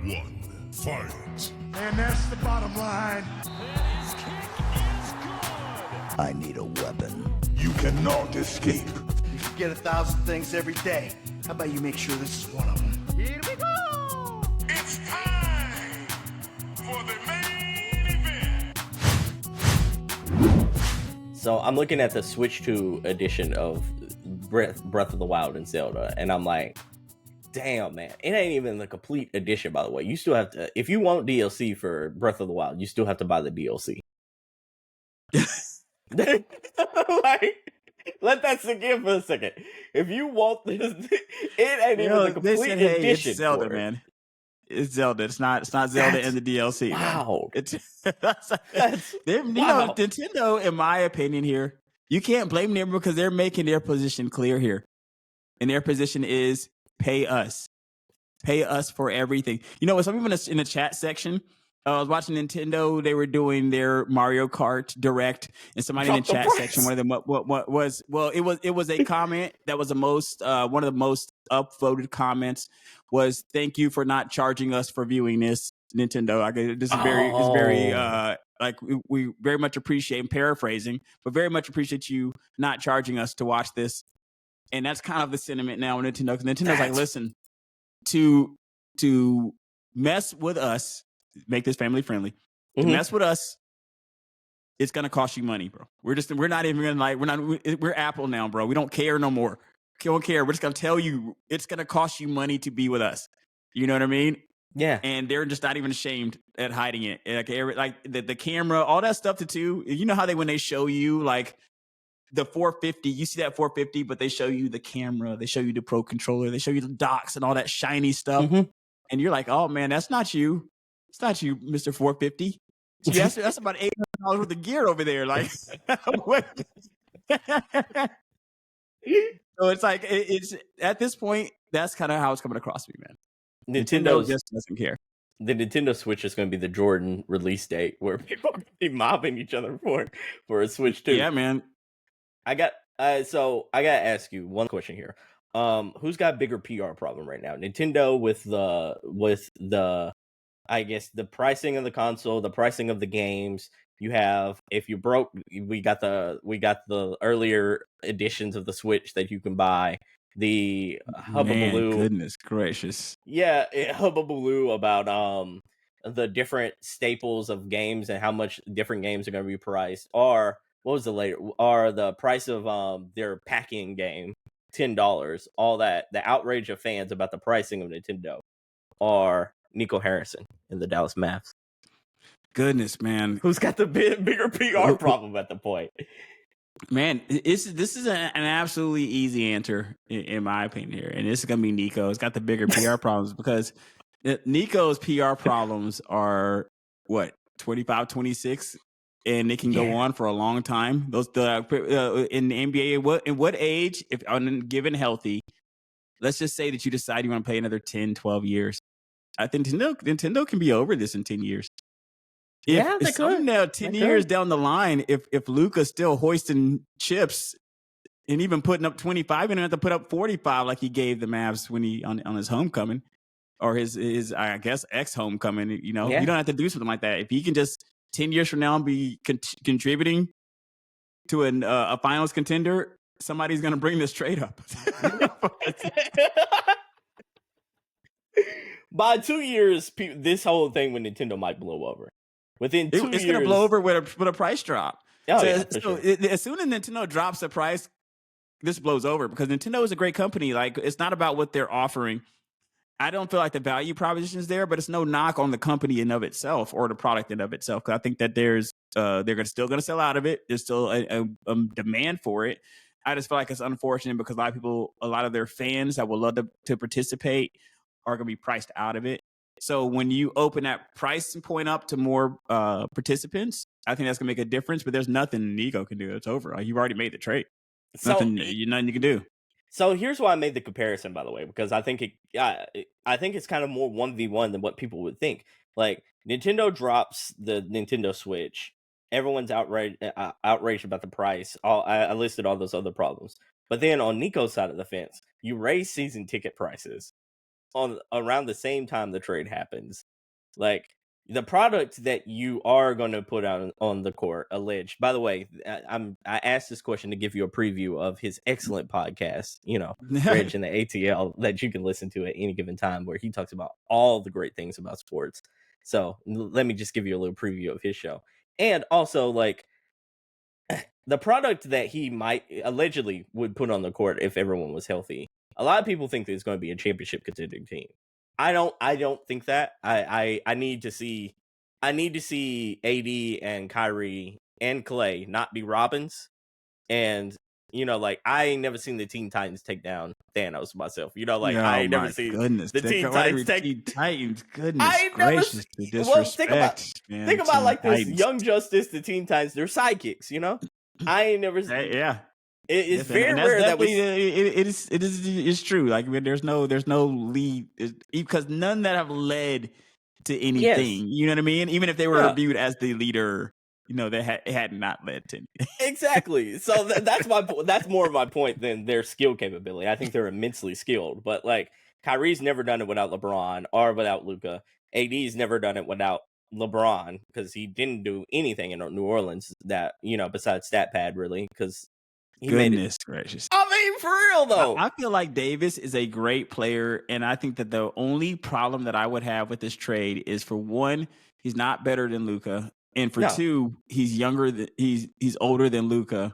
one, fight. And that's the bottom line. And his kick is good. I need a weapon. You cannot escape. You forget 1,000 things every day. How about you make sure this is one of them? Here we go. It's time for the main event. So I'm looking at the Switch 2 edition of Breath of the Wild and Zelda, and I'm like, damn, man, it ain't even the complete edition, by the way. You still have to, if you want DLC for Breath of the Wild, you still have to buy the DLC. Like, let that sink in for a second. If you want this, it ain't even the complete edition. It's Zelda, for it. man. It's Zelda. It's not Zelda in the DLC. Wow. Man. Wow. Nintendo, in my opinion, here, you can't blame them because they're making their position clear here, and their position is pay us for everything. You know, some people in the chat section. I was watching Nintendo. They were doing their Mario Kart Direct, and somebody in the chat section, one of them, what was it was a comment that was the most one of the most upvoted comments was, "Thank you for not charging us for viewing this, Nintendo." This is very like we very much appreciate, and paraphrasing, but very much appreciate you not charging us to watch this. And that's kind of the sentiment now in Nintendo. Because Nintendo's like, listen, to mess with us, make this family friendly. To mess with us, it's gonna cost you money, bro. We're not even gonna we're Apple now, bro. We don't care no more. We don't care. We're just gonna tell you it's gonna cost you money to be with us. You know what I mean? Yeah. And they're just not even ashamed at hiding it. Like the camera, all that stuff too. You know how when they show you like the 450, you see that 450, but they show you the camera, they show you the Pro Controller, they show you the docks and all that shiny stuff. And you're like, oh man, that's not you. It's not you, Mr. 450. That's about $800 worth of gear over there. Like, what? So it's like, it's at this point, that's kind of how it's coming across to me, man. Nintendo just doesn't care. The Nintendo Switch is going to be the Jordan release date where people are going to be mobbing each other for a Switch 2. Yeah, man. I got to ask you one question here. Who's got a bigger PR problem right now? Nintendo with the I guess the pricing of the console, the pricing of the games. You have, if you broke, we got the earlier editions of the Switch that you can buy. The hubbubaloo. Goodness gracious. Yeah, hubbubaloo about the different staples of games and how much different games are going to be priced. Or what was the price of their packing game, $10. All that, the outrage of fans about the pricing of Nintendo, or Nico Harrison in the Dallas Mavs. Goodness, man, who's got the bigger PR problem at the point? Man, this is an absolutely easy answer in my opinion here, and this is gonna be Nico. It's got the bigger PR problems because Nico's PR problems are what 25, 26. And they can go on for a long time. Those in the NBA, in what age, if given healthy, let's just say that you decide you want to play another 10, 12 years. I think Nintendo can be over this in 10 years. They could. Now, 10 years down the line, if Luka's still hoisting chips and even putting up 25, and have to put up 45 like he gave the Mavs when he on his homecoming, or his I guess ex homecoming. You know, you don't have to do something like that. If he can just 10 years from now be contributing to a finals contender, somebody's going to bring this trade up. By 2 years, this whole thing with Nintendo might blow over. Within 2 years, it's going to blow over with a price drop. As soon as Nintendo drops the price, this blows over because Nintendo is a great company. Like, it's not about what they're offering. I don't feel like the value proposition is there, but it's no knock on the company in of itself or the product in of itself. Because I think that they're still going to sell out of it. There's still a demand for it. I just feel like it's unfortunate because a lot of their fans that would love to participate are going to be priced out of it. So when you open that price point up to more participants, I think that's going to make a difference. But there's nothing Nico can do. It's over. You've already made the trade. Nothing you can do. So here's why I made the comparison, by the way, because I think it's kind of more 1v1 than what people would think. Like, Nintendo drops the Nintendo Switch, everyone's outraged about the price. I listed all those other problems, but then on Nico's side of the fence, you raise season ticket prices, on around the same time the trade happens, like the product that you are going to put out on the court, alleged. By the way, I asked this question to give you a preview of his excellent podcast, Reg and the ATL, that you can listen to at any given time, where he talks about all the great things about sports. So let me just give you a little preview of his show. And also, like, the product that he might allegedly would put on the court if everyone was healthy. A lot of people think that it's going to be a championship contending team. I don't think that. I need to see AD and Kyrie and Clay not be Robins. And like, I ain't never seen the Teen Titans take down Thanos myself. Like, I ain't never seen the Teen Titans take Titans. Goodness I ain't gracious, never the disrespect. think about like this: Young Justice, the Teen Titans, they're sidekicks. I ain't never. Yeah. It's very rare that we. It's true. Like, I mean, there's no lead, because none that have led to anything. Yes. You know what I mean? Even if they were viewed as the leader, they had not led to anything. Exactly. So that's more of my point than their skill capability. I think they're immensely skilled, but like, Kyrie's never done it without LeBron or without Luka. AD's never done it without LeBron, because he didn't do anything in New Orleans that besides stat pad, really, because he made it. Gracious. I mean, for real though. I feel like Davis is a great player, and I think that the only problem that I would have with this trade is, for one, he's not better than Luka, and for two, he's younger than he's older than Luka,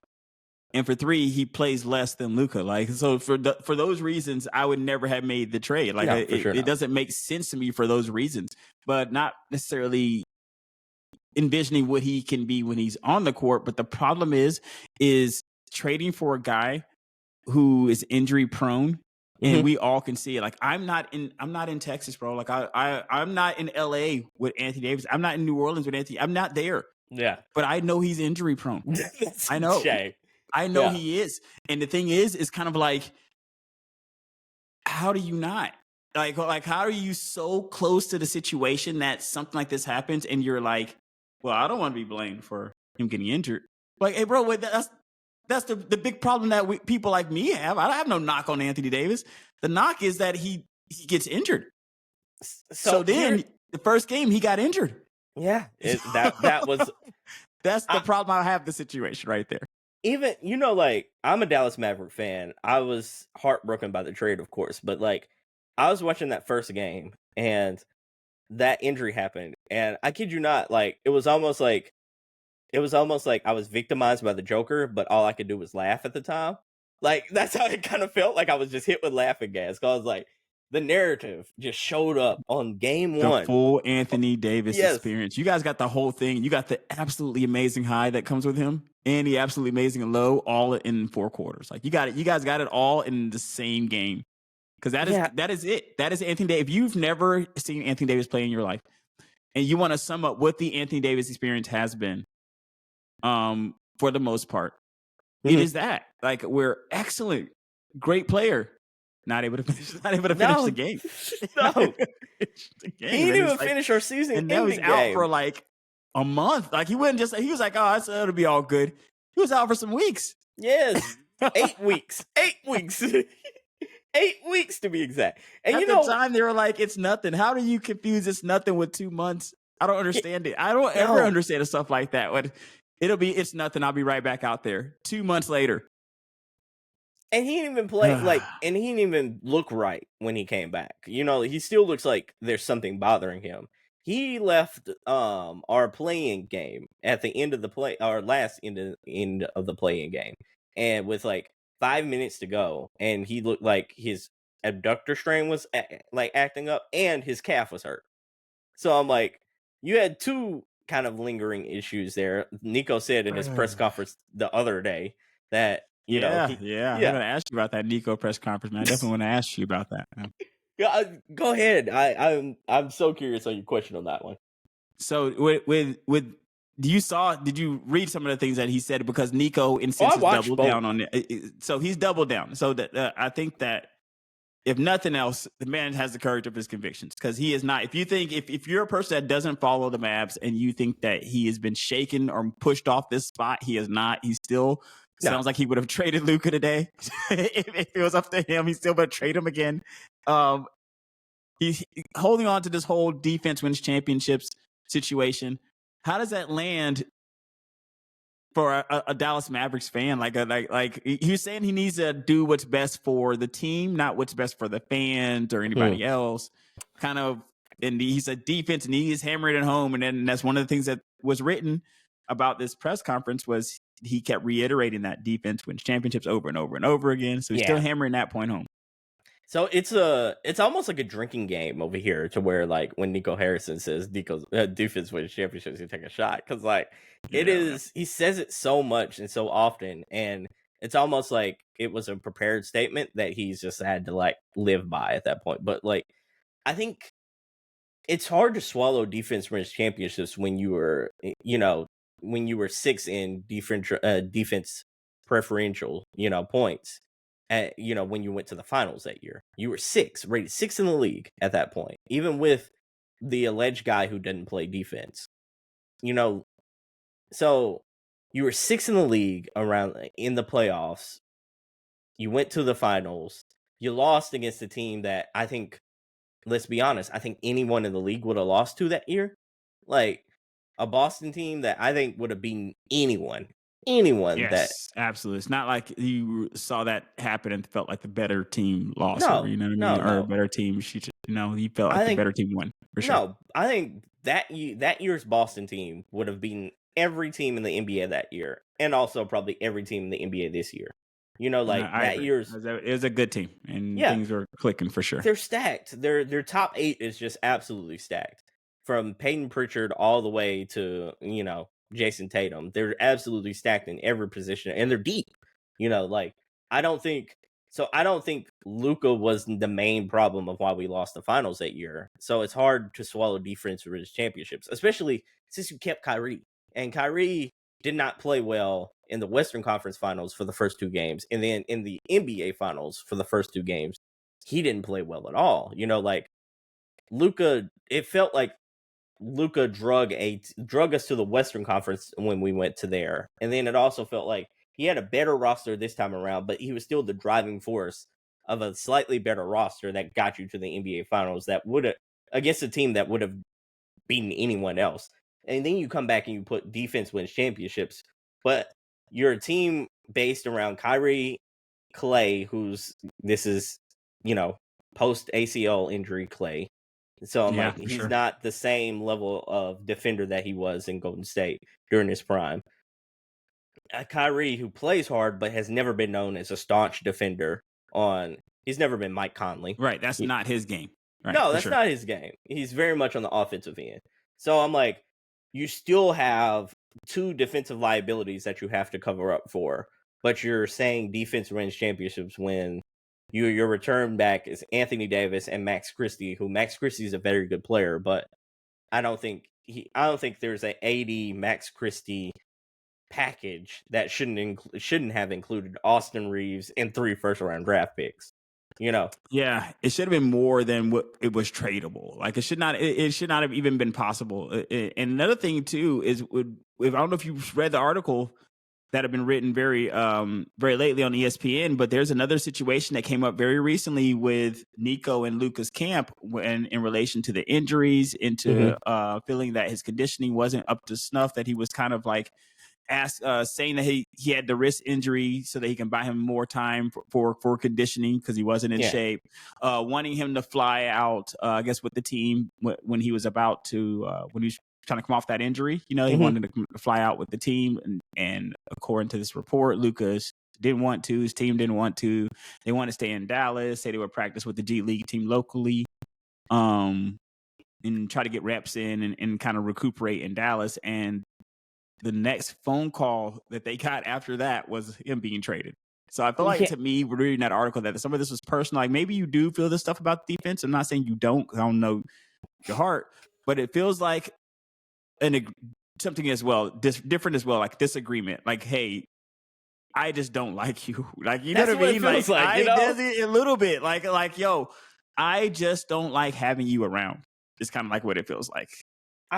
and for three, he plays less than Luka. Like, so for those reasons, I would never have made the trade. Like, it doesn't make sense to me for those reasons, but not necessarily envisioning what he can be when he's on the court. But the problem is trading for a guy who is injury prone, and we all can see it. Like, I'm not in Texas, bro. Like, I'm not in LA with Anthony Davis. I'm not in New Orleans with Anthony. I'm not there. Yeah. But I know he's injury prone. I know. I know he is. And the thing is kind of like, how do you not? Like, how are you so close to the situation that something like this happens, and you're like, well, I don't want to be blamed for him getting injured. Like, hey, bro, wait, that's the big problem that people like me have. I have no knock on Anthony Davis. The knock is that he gets injured. So then the first game he got injured. Yeah, that was. That's the problem I have. The situation right there. Even like, I'm a Dallas Maverick fan. I was heartbroken by the trade, of course, but like, I was watching that first game and that injury happened, and I kid you not, like, it was almost like I was victimized by the Joker, but all I could do was laugh at the time. Like, that's how it kind of felt. Like, I was just hit with laughing gas, because like, the narrative just showed up on game one. The full Anthony Davis experience. You guys got the whole thing. You got the absolutely amazing high that comes with him, and the absolutely amazing low, all in 4 quarters. Like, you got it. You guys got it all in the same game. Because that is it. That is Anthony Davis. If you've never seen Anthony Davis play in your life, and you want to sum up what the Anthony Davis experience has been, for the most part, it is that. Like, we're excellent, great player, not able to finish the game. No, he didn't even finish our season. And now he's out for like a month. Like, he wasn't just. He was like, oh, it'll be all good. He was out for some weeks. Yes, 8 weeks. 8 weeks. 8 weeks to be exact. And at the time, they were like, it's nothing. How do you confuse it's nothing with 2 months? I don't understand it. I don't ever understand stuff like that. When it's nothing. I'll be right back out there 2 months later. And he didn't even play and he didn't even look right when he came back. He still looks like there's something bothering him. He left our playing game at the end of the end of the playing game, and with like 5 minutes to go, and he looked like his abductor strain was like acting up, and his calf was hurt. So I'm like, you had 2 kind of lingering issues there. Nico said in his press conference the other day that I'm gonna ask you about that Nico press conference, man. I definitely want to ask you about that, man. Yeah, go ahead. I'm so curious on your question on that one. So did you read some of the things that he said? Because Nico insists doubled down on it. So he's doubled down. So that I think that, if nothing else, the man has the courage of his convictions, because he is not. If you're a person that doesn't follow the Mavs and you think that he has been shaken or pushed off this spot, he is not. He still sounds like he would have traded Luka today. If it was up to him, he still would trade him again. He's holding on to this whole defense wins championships situation. How does that land for a Dallas Mavericks fan? Like he's saying he needs to do what's best for the team, not what's best for the fans or anybody else. Kind of, and he's a defense and he is hammering it home. And then that's one of the things that was written about this press conference was he kept reiterating that defense wins championships over and over and over again. So he's still hammering that point home. So it's almost like a drinking game over here, to where like when Nico Harrison says defense wins championships, you take a shot, because like it is, he says it so much and so often, and it's almost like it was a prepared statement that he's just had to like live by at that point. But like I think it's hard to swallow defense wins championships when you were, when you were 6 in defense preferential, points. When you went to the finals that year, you were rated 6 in the league at that point, even with the alleged guy who didn't play defense. So you were 6 in the league in the playoffs. You went to the finals. You lost against a team that I think, let's be honest, I think anyone in the league would have lost to that year. Like a Boston team that I think would have beaten anyone. Yes, absolutely. It's not like you saw that happen and felt like the better team lost. No, you know what I mean? Or a better team. You felt like the better team won. For sure. No, I think that year's Boston team would have beaten every team in the NBA that year, and also probably every team in the NBA this year. That year's, it was a good team, and things were clicking for sure. They're stacked. Their top 8 is just absolutely stacked, from Peyton Pritchard all the way to Jason Tatum. They're absolutely stacked in every position, and they're deep. I don't think Luka was the main problem of why we lost the finals that year. So it's hard to swallow defense for his championships, especially since you kept Kyrie. And Kyrie did not play well in the Western Conference Finals for the first 2 games, and then in the NBA Finals for the first 2 games, he didn't play well at all. Luka, it felt like Luka drug us to the Western Conference when we went to there. And then it also felt like he had a better roster this time around, but he was still the driving force of a slightly better roster that got you to the NBA Finals, that would have, against a team that would have beaten anyone else. And then you come back and you put defense wins championships, but you're a team based around Kyrie, Clay, this is post ACL injury Clay. So I'm like, he's not the same level of defender that he was in Golden State during his prime. Kyrie, who plays hard but has never been known as a staunch defender. He's never been Mike Conley. Right, that's not his game. Right, no, that's not his game. He's very much on the offensive end. So I'm like, you still have 2 defensive liabilities that you have to cover up for, but you're saying defense wins championships when your return back is Anthony Davis and Max Christie, who Max Christie is a very good player, but I don't think there's an 80 Max Christie package that shouldn't have included Austin Reeves and 3 first-round draft picks. Yeah, it should have been more than what it was tradable. Like it should not have even been possible. And another thing too is, I don't know if you've read the article that have been written very lately on ESPN, but there's another situation that came up very recently with Nico and Luka's camp in relation to the injuries, into feeling that his conditioning wasn't up to snuff, that he was kind of like saying that he had the wrist injury so that he can buy him more time for conditioning because he wasn't in shape, wanting him to fly out, I guess, with the team when he was about to, when he was trying to come off that injury. He wanted to fly out with the team. And according to this report, Lucas didn't want to, his team didn't want to. They want to stay in Dallas, say they would practice with the G League team locally, and try to get reps in and kind of recuperate in Dallas. And the next phone call that they got after that was him being traded. So I feel like, to me, reading that article, that some of this was personal. Like, maybe you do feel this stuff about defense. I'm not saying you don't, because I don't know your heart, but it feels like something as well, different as well, like disagreement. Like, hey, I just don't like you. Like, you know what I mean? Like, a little bit. Like, yo, I just don't like having you around. It's kind of like what it feels like.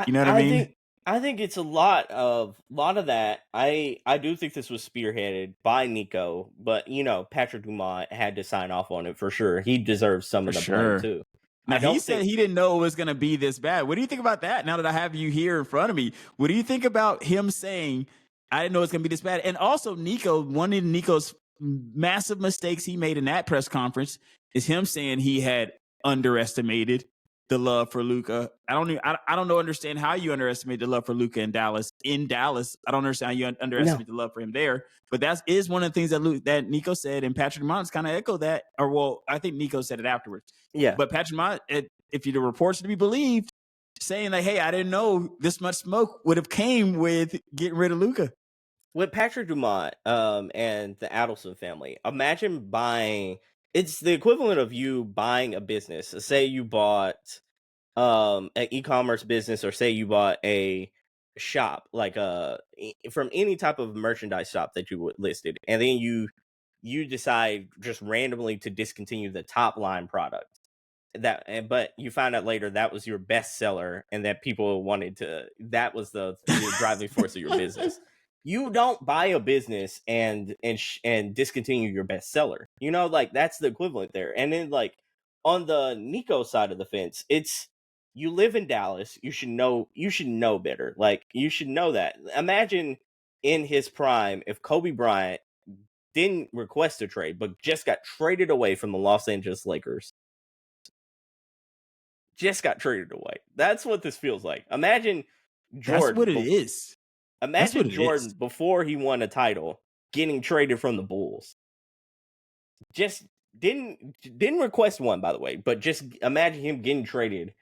You know what I mean? I think it's a lot of that. I do think this was spearheaded by Nico, but Patrick Dumont had to sign off on it for sure. He deserves some of the blame too. Now, I don't he said think he didn't know it was going to be this bad. What do you think about that now that I have you here in front of me? What do you think about him saying, I didn't know it's going to be this bad? And also, Nico, one of Nico's massive mistakes he made in that press conference is him saying he had underestimated the love for Luka. I don't understand how you underestimate the love for Luka in Dallas. In Dallas, I don't understand how you underestimate the love for him there. But that is one of the things that Nico said, and Patrick Mons kind of echoed that. Or well, I think Nico said it afterwards. yeah. But Patrick Mons, if the reports are to be believed, saying like, "Hey, I didn't know this much smoke would have came with getting rid of Luka." With Patrick Dumont and the Adelson family, imagine buying. It's the equivalent of you buying a business. Say you bought an e-commerce business, or say you bought a shop, like from any type of merchandise shop that you listed, and then you decide just randomly to discontinue the top line product. But you find out later that was your best seller, and that people wanted to. That was the driving force of your business. You don't buy a business and discontinue your best seller. Like that's the equivalent there. And then like on the Nico side of the fence, it's you live in Dallas. You should know better. Like you should know that. Imagine in his prime if Kobe Bryant didn't request a trade, but just got traded away from the Los Angeles Lakers. Just got traded away. That's what this feels like. Imagine Jordan. That's what it is. Imagine Jordan before he won a title getting traded from the Bulls. Just didn't request one, by the way, but just imagine him getting traded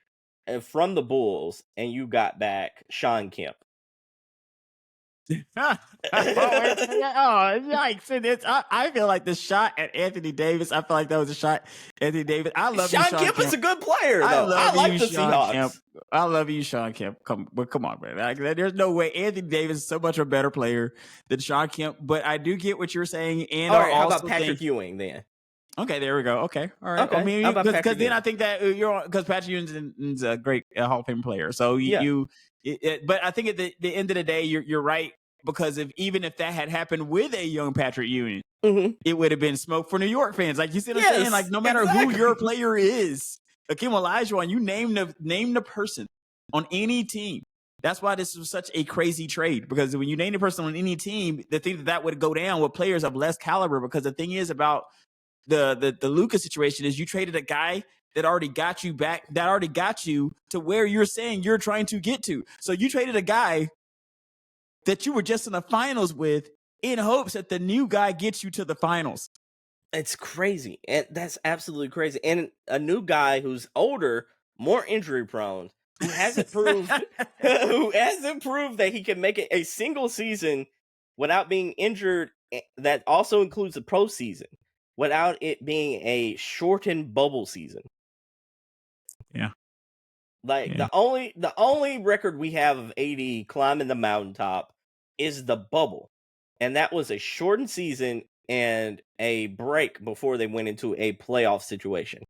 from the Bulls, and you got back Sean Kemp. Oh, yikes. I feel like the shot at Anthony Davis, I feel like that was a shot at Anthony Davis. I love Sean you, Sean Kemp Kemp. is a good player, though. I like the Seahawks. Kemp. I love you, Sean Kemp. Come on, man. Like, there's no way Anthony Davis is so much a better player than Sean Kemp. But I do get what you're saying. And all right, how about Patrick Ewing then? Okay, there we go. Okay, all right. Okay. I mean, because then I think that because Patrick Ewing's a great Hall of Fame player. So but I think at the end of the day, you're right. Because even if that had happened with a young Patrick Ewing, it would have been smoke for New York fans. Like you see what I'm saying? Like no matter who your player is, Akeem Olajuwon, you name the person on any team. That's why this was such a crazy trade. Because when you name the person on any team, the thing that would go down with players of less caliber. Because the thing is about the Luka situation is you traded a guy that already got you back, that already got you to where you're saying you're trying to get to. So you traded a guy that you were just in the finals with in hopes that the new guy gets you to the finals. It's crazy. And that's absolutely crazy. And a new guy who's older, more injury prone, who hasn't proved that he can make it a single season without being injured. That also includes the postseason, without it being a shortened bubble season. Yeah. Like the only record we have of AD climbing the mountaintop is the bubble. And that was a shortened season and a break before they went into a playoff situation.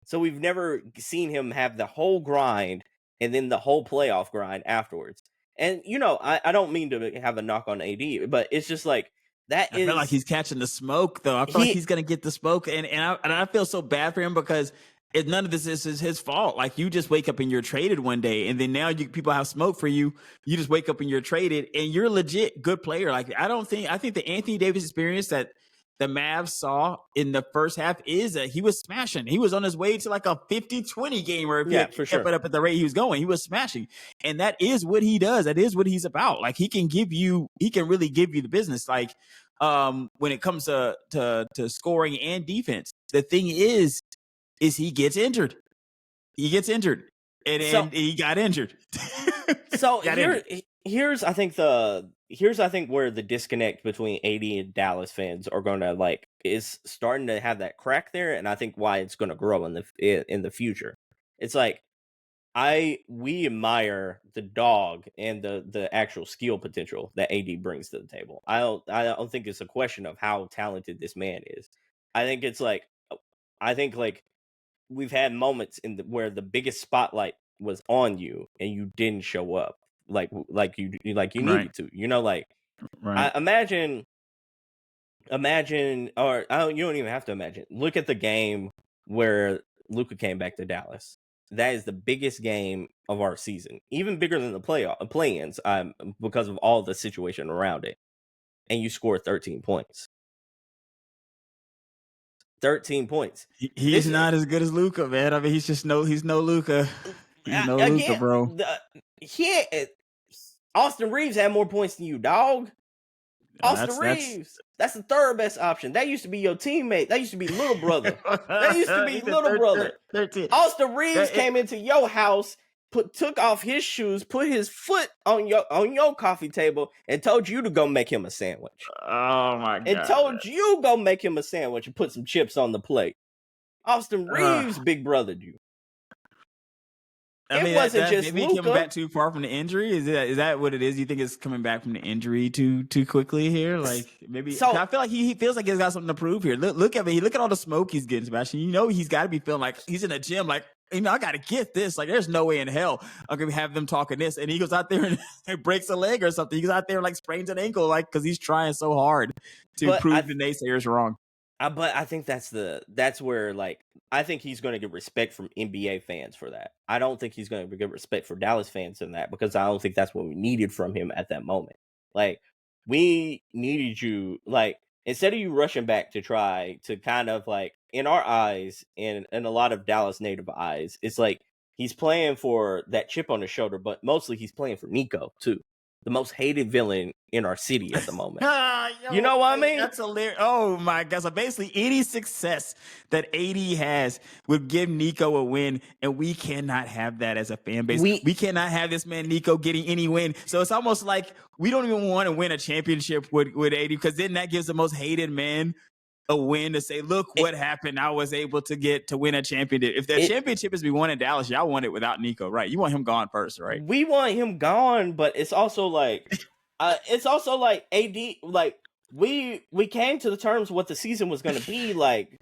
So we've never seen him have the whole grind and then the whole playoff grind afterwards. And I don't mean to have a knock on AD, but it's just like I feel like he's catching the smoke, though. I feel like he's gonna get the smoke, and I feel so bad for him because none of this is his fault. Like you just wake up and you're traded one day, and then now people have smoke for you. You just wake up and you're traded, and you're a legit good player. Like I think the Anthony Davis experience that the Mavs saw in the first half is that he was smashing. He was on his way to like a 50-20 game, or if he kept it up at the rate he was going, he was smashing. And that is what he does. That is what he's about. Like he can really give you the business. Like when it comes to scoring and defense, the thing is he gets injured. He gets injured, and he got injured. So here's I think where the disconnect between AD and Dallas fans are going to is starting to have that crack there, and I think why it's going to grow in the future. It's like we admire the dog and the actual skill potential that AD brings to the table. I don't think it's a question of how talented this man is. I think it's we've had moments where the biggest spotlight was on you and you didn't show up like you needed to. Right. Imagine, or you don't even have to imagine. Look at the game where Luka came back to Dallas. That is the biggest game of our season, even bigger than the play-ins, because of all the situation around it. And you scored 13 points. 13 points. He's not as good as Luka, man. I mean, he's no Luka. He's no Luka, bro. Austin Reeves had more points than you, dog. Austin That's Reeves. That's the third best option. That used to be your teammate. That used to be little brother. That used to be little brother. 13. Austin Reeves came into your house, took off his shoes, put his foot on your coffee table, and told you to go make him a sandwich. Oh my god! And told you go make him a sandwich and put some chips on the plate. Austin Reeves big brothered you. I mean, it wasn't just maybe Luka. coming back too far from the injury. Is that what it is? You think it's coming back from the injury too quickly here? Like maybe. So, I feel like he feels like he's got something to prove here. Look at me. Look at all the smoke he's getting, Sebastian. You know he's got to be feeling like he's in the gym. Like, I got to get this. Like, there's no way in hell I'm gonna have them talking this. And he goes out there and breaks a leg or something. He goes out there and like sprains an ankle, like because he's trying so hard to prove the naysayers wrong. But I think that's where like I think he's going to get respect from NBA fans for that. I don't think he's going to get respect for Dallas fans in that because I don't think that's what we needed from him at that moment. Like we needed you like instead of you rushing back to try to kind of like in our eyes and in a lot of Dallas native eyes, it's like he's playing for that chip on his shoulder, but mostly he's playing for Nico too. The most hated villain in our city at the moment. You know what I mean? That's hilarious. Oh my god! So basically, any success that AD has would give Nico a win, and we cannot have that as a fan base. We cannot have this man Nico getting any win. So it's almost like we don't even want to win a championship with AD because then that gives the most hated man a win to say, look what happened. I was able to win a championship. If the championship is we won in Dallas, y'all won it without Nico, right? You want him gone first, right? We want him gone, but it's also like AD, like we came to the terms what the season was going to be like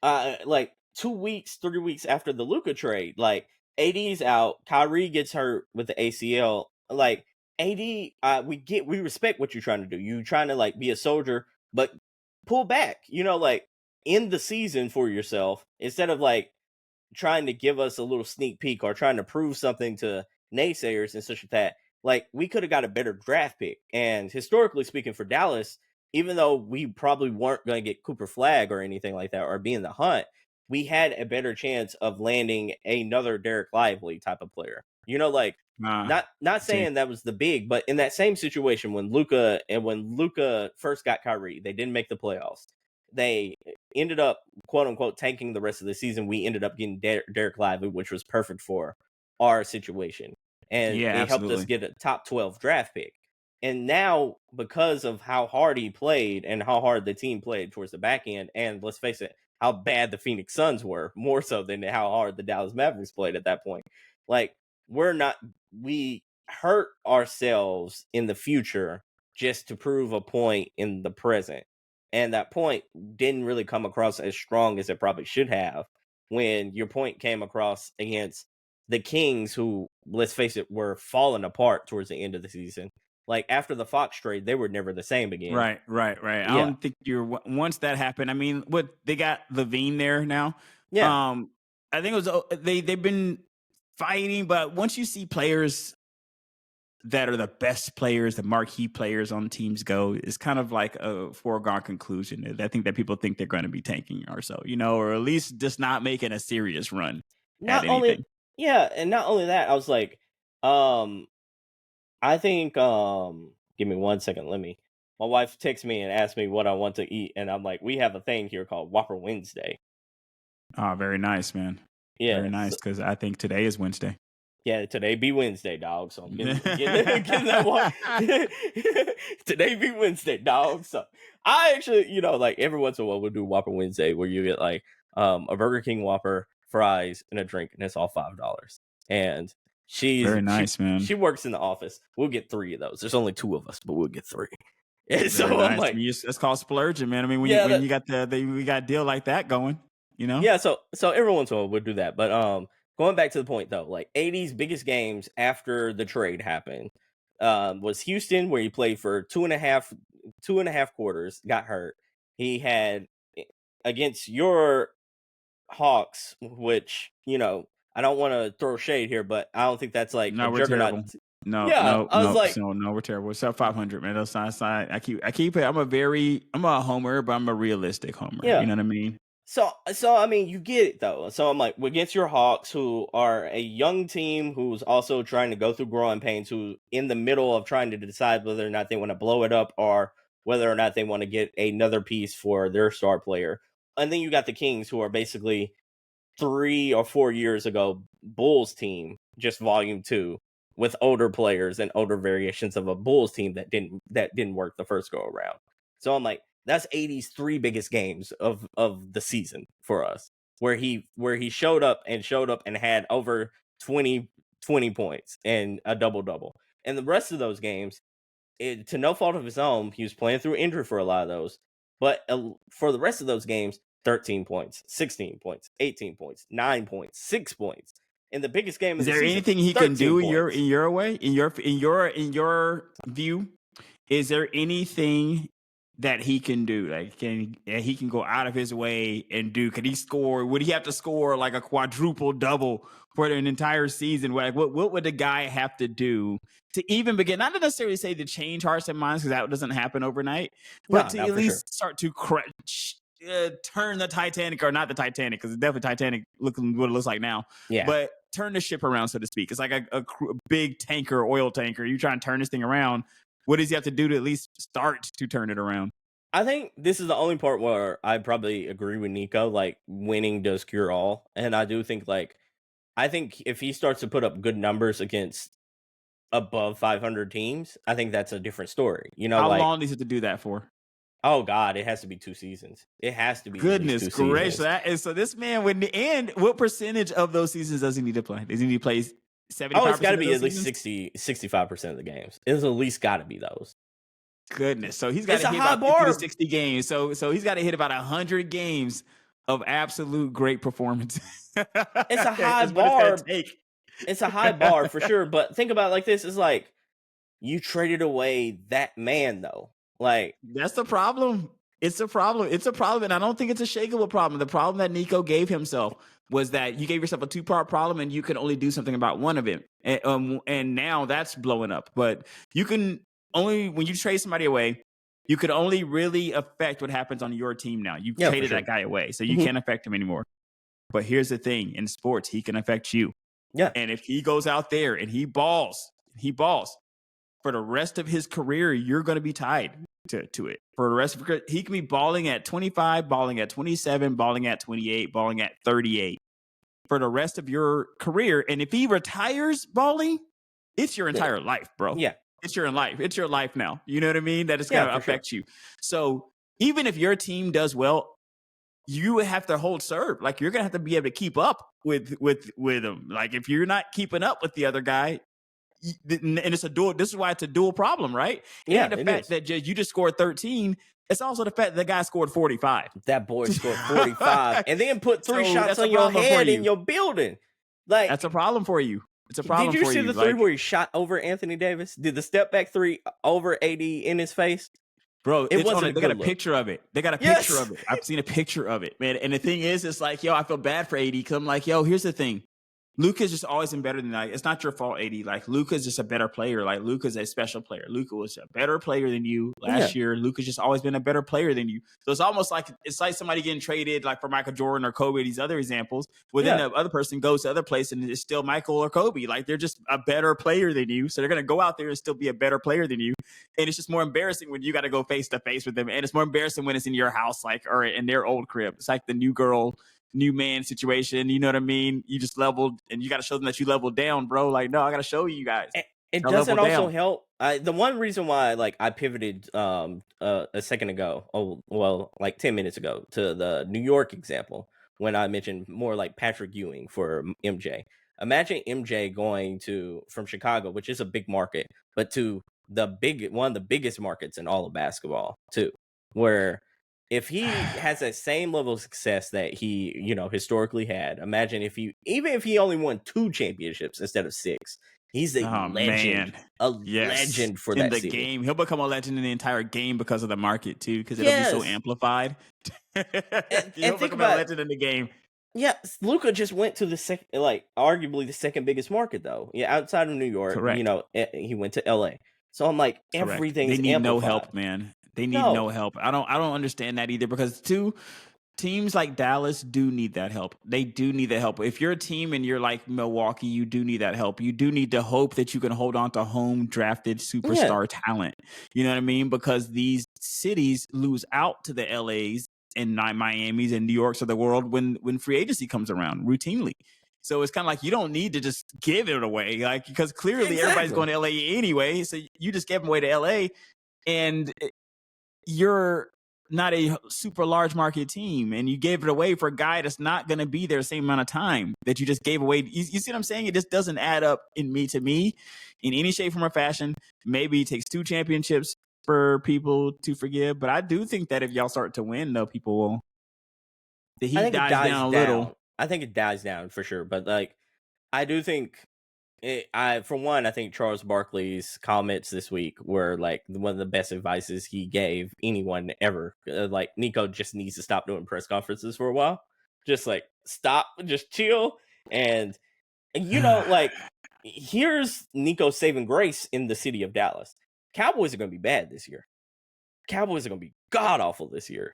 2 weeks, 3 weeks after the Luka trade. Like AD's out, Kyrie gets hurt with the ACL. Like AD, we respect what you're trying to do. You trying to like be a soldier, but pull back, like end the season for yourself instead of like trying to give us a little sneak peek or trying to prove something to naysayers and such as that. Like we could have got a better draft pick. And historically speaking for Dallas, even though we probably weren't going to get Cooper Flagg or anything like that or be in the hunt, we had a better chance of landing another Derek Lively type of player. Not saying that was the big, but in that same situation when Luka first got Kyrie, they didn't make the playoffs. They ended up quote unquote tanking the rest of the season. We ended up getting Derek Lively, which was perfect for our situation, and it helped us get a top 12 draft pick. And now because of how hard he played and how hard the team played towards the back end, and let's face it, how bad the Phoenix Suns were, more so than how hard the Dallas Mavericks played at that point. Like we hurt ourselves in the future just to prove a point in the present. And that point didn't really come across as strong as it probably should have when your point came across against the Kings, who, let's face it, were falling apart towards the end of the season. Like after the Fox trade, they were never the same again. Right. Yeah. I don't think once that happened. I mean, they got Levine there now. Yeah. I think it was they've been fighting, but once you see players that are the best players, the marquee players on teams go, it's kind of like a foregone conclusion. I think that people think they're going to be tanking or so, or at least just not making a serious run at anything. And not only that, I was like, I think, give me 1 second. My wife texts me and asks me what I want to eat. And I'm like, we have a thing here called Whopper Wednesday. Oh, very nice, man. Yeah. Very nice. Because I think today is Wednesday. Yeah, today be Wednesday, dog. So I'm getting that one. Today be Wednesday, dog. So I actually, like every once in a while we'll do Whopper Wednesday where you get like a Burger King Whopper, fries, and a drink, and it's all $5. And she's very nice, man. She works in the office. We'll get 3 of those. There's only 2 of us, but we'll get 3. And so nice. I'm like, it's called splurging, man. I mean, when you got we got a deal like that going, Yeah, so every once in a while we'll do that. But going back to the point though, like AD's biggest games after the trade happened was Houston, where he played for 2.5 quarters, got hurt. He had against your Hawks, which, I don't want to throw shade here, but I don't think that's like a No, we're juggernaut. terrible. No, Yeah, no, I was no, like, so no, we're terrible. We're sub 500, man. That's not side. I keep it. I'm a homer, but I'm a realistic homer. yeah. You know what I mean? So I mean, you get it though. So I'm like, against your Hawks, who are a young team who's also trying to go through growing pains, who in the middle of trying to decide whether or not they want to blow it up or whether or not they want to get another piece for their star player. And then you got the Kings, who are basically 3 or 4 years ago Bulls team, just volume 2, with older players and older variations of a Bulls team that didn't work the first go around. So I'm like, that's AD's 3 biggest games of the season for us, where he showed up and had over 20 points and a double. And the rest of those games, to no fault of his own, he was playing through injury for a lot of those. But for the rest of those games, 13 points, 16 points, 18 points, 9 points, 6 points. In the biggest game of Is the there season, anything he can do 13 points. in your way, in your view? Is there anything that he can do? Like, he can go out of his way and do? Could he score? Would he have to score like a quadruple double for an entire season? Like, what would the guy have to do to even begin? Not to necessarily say to change hearts and minds, because that doesn't happen overnight, but to at least start to turn the Titanic, or not the Titanic, because it's definitely Titanic looking what it looks like now. Yeah. But turn the ship around, so to speak. It's like a big tanker, oil tanker. You try and turn this thing around. What does he have to do to at least start to turn it around? I think this is the only part where I probably agree with Nico. Like, winning does cure all. And I do think, I think if he starts to put up good numbers against above 500 teams, I think that's a different story. How long does he have to do that for? Oh God, it has to be 2 seasons. It has to be. Goodness gracious! Seasons. So this man, when the end, what percentage of those seasons does he need to play? Does he need to play 75%? Oh, it's got to be at least 65% of the games. It's at least got to be those. Goodness. So he's got to hit about 50 to 60 games. So he's got to hit about 100 games of absolute great performance. It's a high bar. It's a high bar for sure. But think about it like this: it's like you traded away that man, though. Like, that's the problem. It's a problem. It's a problem, and I don't think it's a shakeable problem. The problem that Nico gave himself was that you gave yourself a 2-part problem, and you can only do something about one of it. And now that's blowing up. But you can only, when you trade somebody away, you could only really affect what happens on your team now. You traded that guy away, so you can't affect him anymore. But here's the thing: in sports, he can affect you. Yeah. And if he goes out there and he balls for the rest of his career, you're going to be tied to it. For the rest of his, he can be balling at 25, balling at 27, balling at 28, balling at 38 for the rest of your career. And if he retires balling, it's your entire life, bro. Yeah. It's your life. It's your life now. You know what I mean? That it's going to affect you. So even if your team does well, you have to hold serve. Like, you're going to have to be able to keep up with him. Like, if you're not keeping up with the other guy, and it's a dual. This is why it's a dual problem, right? Yeah, and the fact that you just scored 13. It's also the fact that the guy scored 45. That boy scored 45 and then put 3 shots on your head in your building. Like, that's a problem for you. It's a problem for you. Did you see the 3 where he shot over Anthony Davis? Did the step back 3 over AD in his face? Bro, it wasn't. They got a picture of it. They got a picture of it. I've seen a picture of it, man. And the thing is, it's like, yo, I feel bad for AD, because I'm like, yo, here's the thing. Luka's just always been better than that. It's not your fault, AD. Like, Luka's just a better player. Like, Luka's a special player. Luka was a better player than you last year. Luka's just always been a better player than you. So it's almost like somebody getting traded, like, for Michael Jordan or Kobe, these other examples. Well, then the other person goes to other place and it's still Michael or Kobe. Like, they're just a better player than you. So they're going to go out there and still be a better player than you. And it's just more embarrassing when you got to go face to face with them. And it's more embarrassing when it's in your house, like, or in their old crib. It's like the new man situation, you know what I mean? You just leveled, and you got to show them that you leveled down, bro. Like, no, I got to show you guys. It doesn't also help. The one reason why, like, I pivoted a second ago, like 10 minutes ago, to the New York example, when I mentioned more like Patrick Ewing for MJ. Imagine MJ going from Chicago, which is a big market, but to one of the biggest markets in all of basketball too, where if he has that same level of success that he, historically had, imagine if he only won 2 championships instead of 6. He's a legend. Man. Legend for that city. Game. He'll become a legend in the entire game because of the market too, because it'll be so amplified. And He'll think become a legend in the game. Yeah, Luca just went to the second, like arguably the second biggest market though. Yeah, outside of New York, Correct. he went to LA. So I'm like, Correct. They everything's need no amplified. help, man. They need No, no help. I don't understand that either because teams like Dallas do need that help. They do need that help. If you're a team and you're like Milwaukee, you do need that help. You do need to hope that you can hold on to home drafted yeah, superstar talent. You know what I mean? Because these cities lose out to the LAs and Miami's and New York's of the world when free agency comes around routinely. So it's kind of like you don't need to just give it away, like because clearly everybody's exactly. going to LA anyway. So you just gave them away to LA, and you're not a super large market team, and you gave it away for a guy that's not going to be there the same amount of time that you just gave away. You see what I'm saying? It just doesn't add up to me in any shape, form, or fashion. Maybe it takes 2 championships for people to forgive, but I do think that if y'all start to win, though, people will. The I heat think it dies dies down a down. little. I think it dies down for sure. But like, I do think for one, I think Charles Barkley's comments this week were like one of the best advices he gave anyone ever. Like Nico just needs to stop doing press conferences for a while. Just like stop, just chill, and like here's Nico's saving grace in the city of Dallas. Cowboys are going to be bad this year. Cowboys are going to be god awful this year.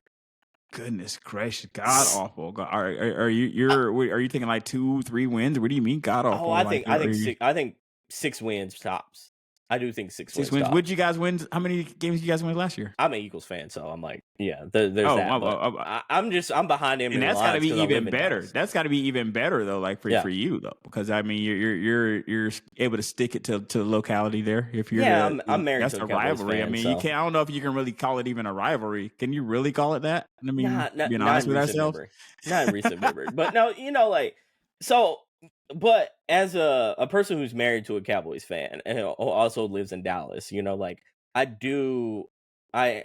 Goodness gracious, god awful. Are you thinking like 2-3 wins? What do you mean god awful? I Like, think I think six, I think 6 wins tops. I do think 6 wins wins. tops. Would you guys win? How many games did you guys win last year? I'm an Eagles fan, so I'm like, yeah, there's that. But I'm behind him and in the that's got to lines be because I live even in better. Dallas. That's got to be even better though, like for you though, because I mean you're able to stick it to the locality there. If you're I'm married that's to a a Cowboys rivalry. fan, I mean so. you can't. I don't know if you can really call it even a rivalry. Can you really call it that? I mean, Not being not honest in with recent ourselves. memory. Not in recent memory. But no, like so. But as a person who's married to a Cowboys fan and who also lives in Dallas, like I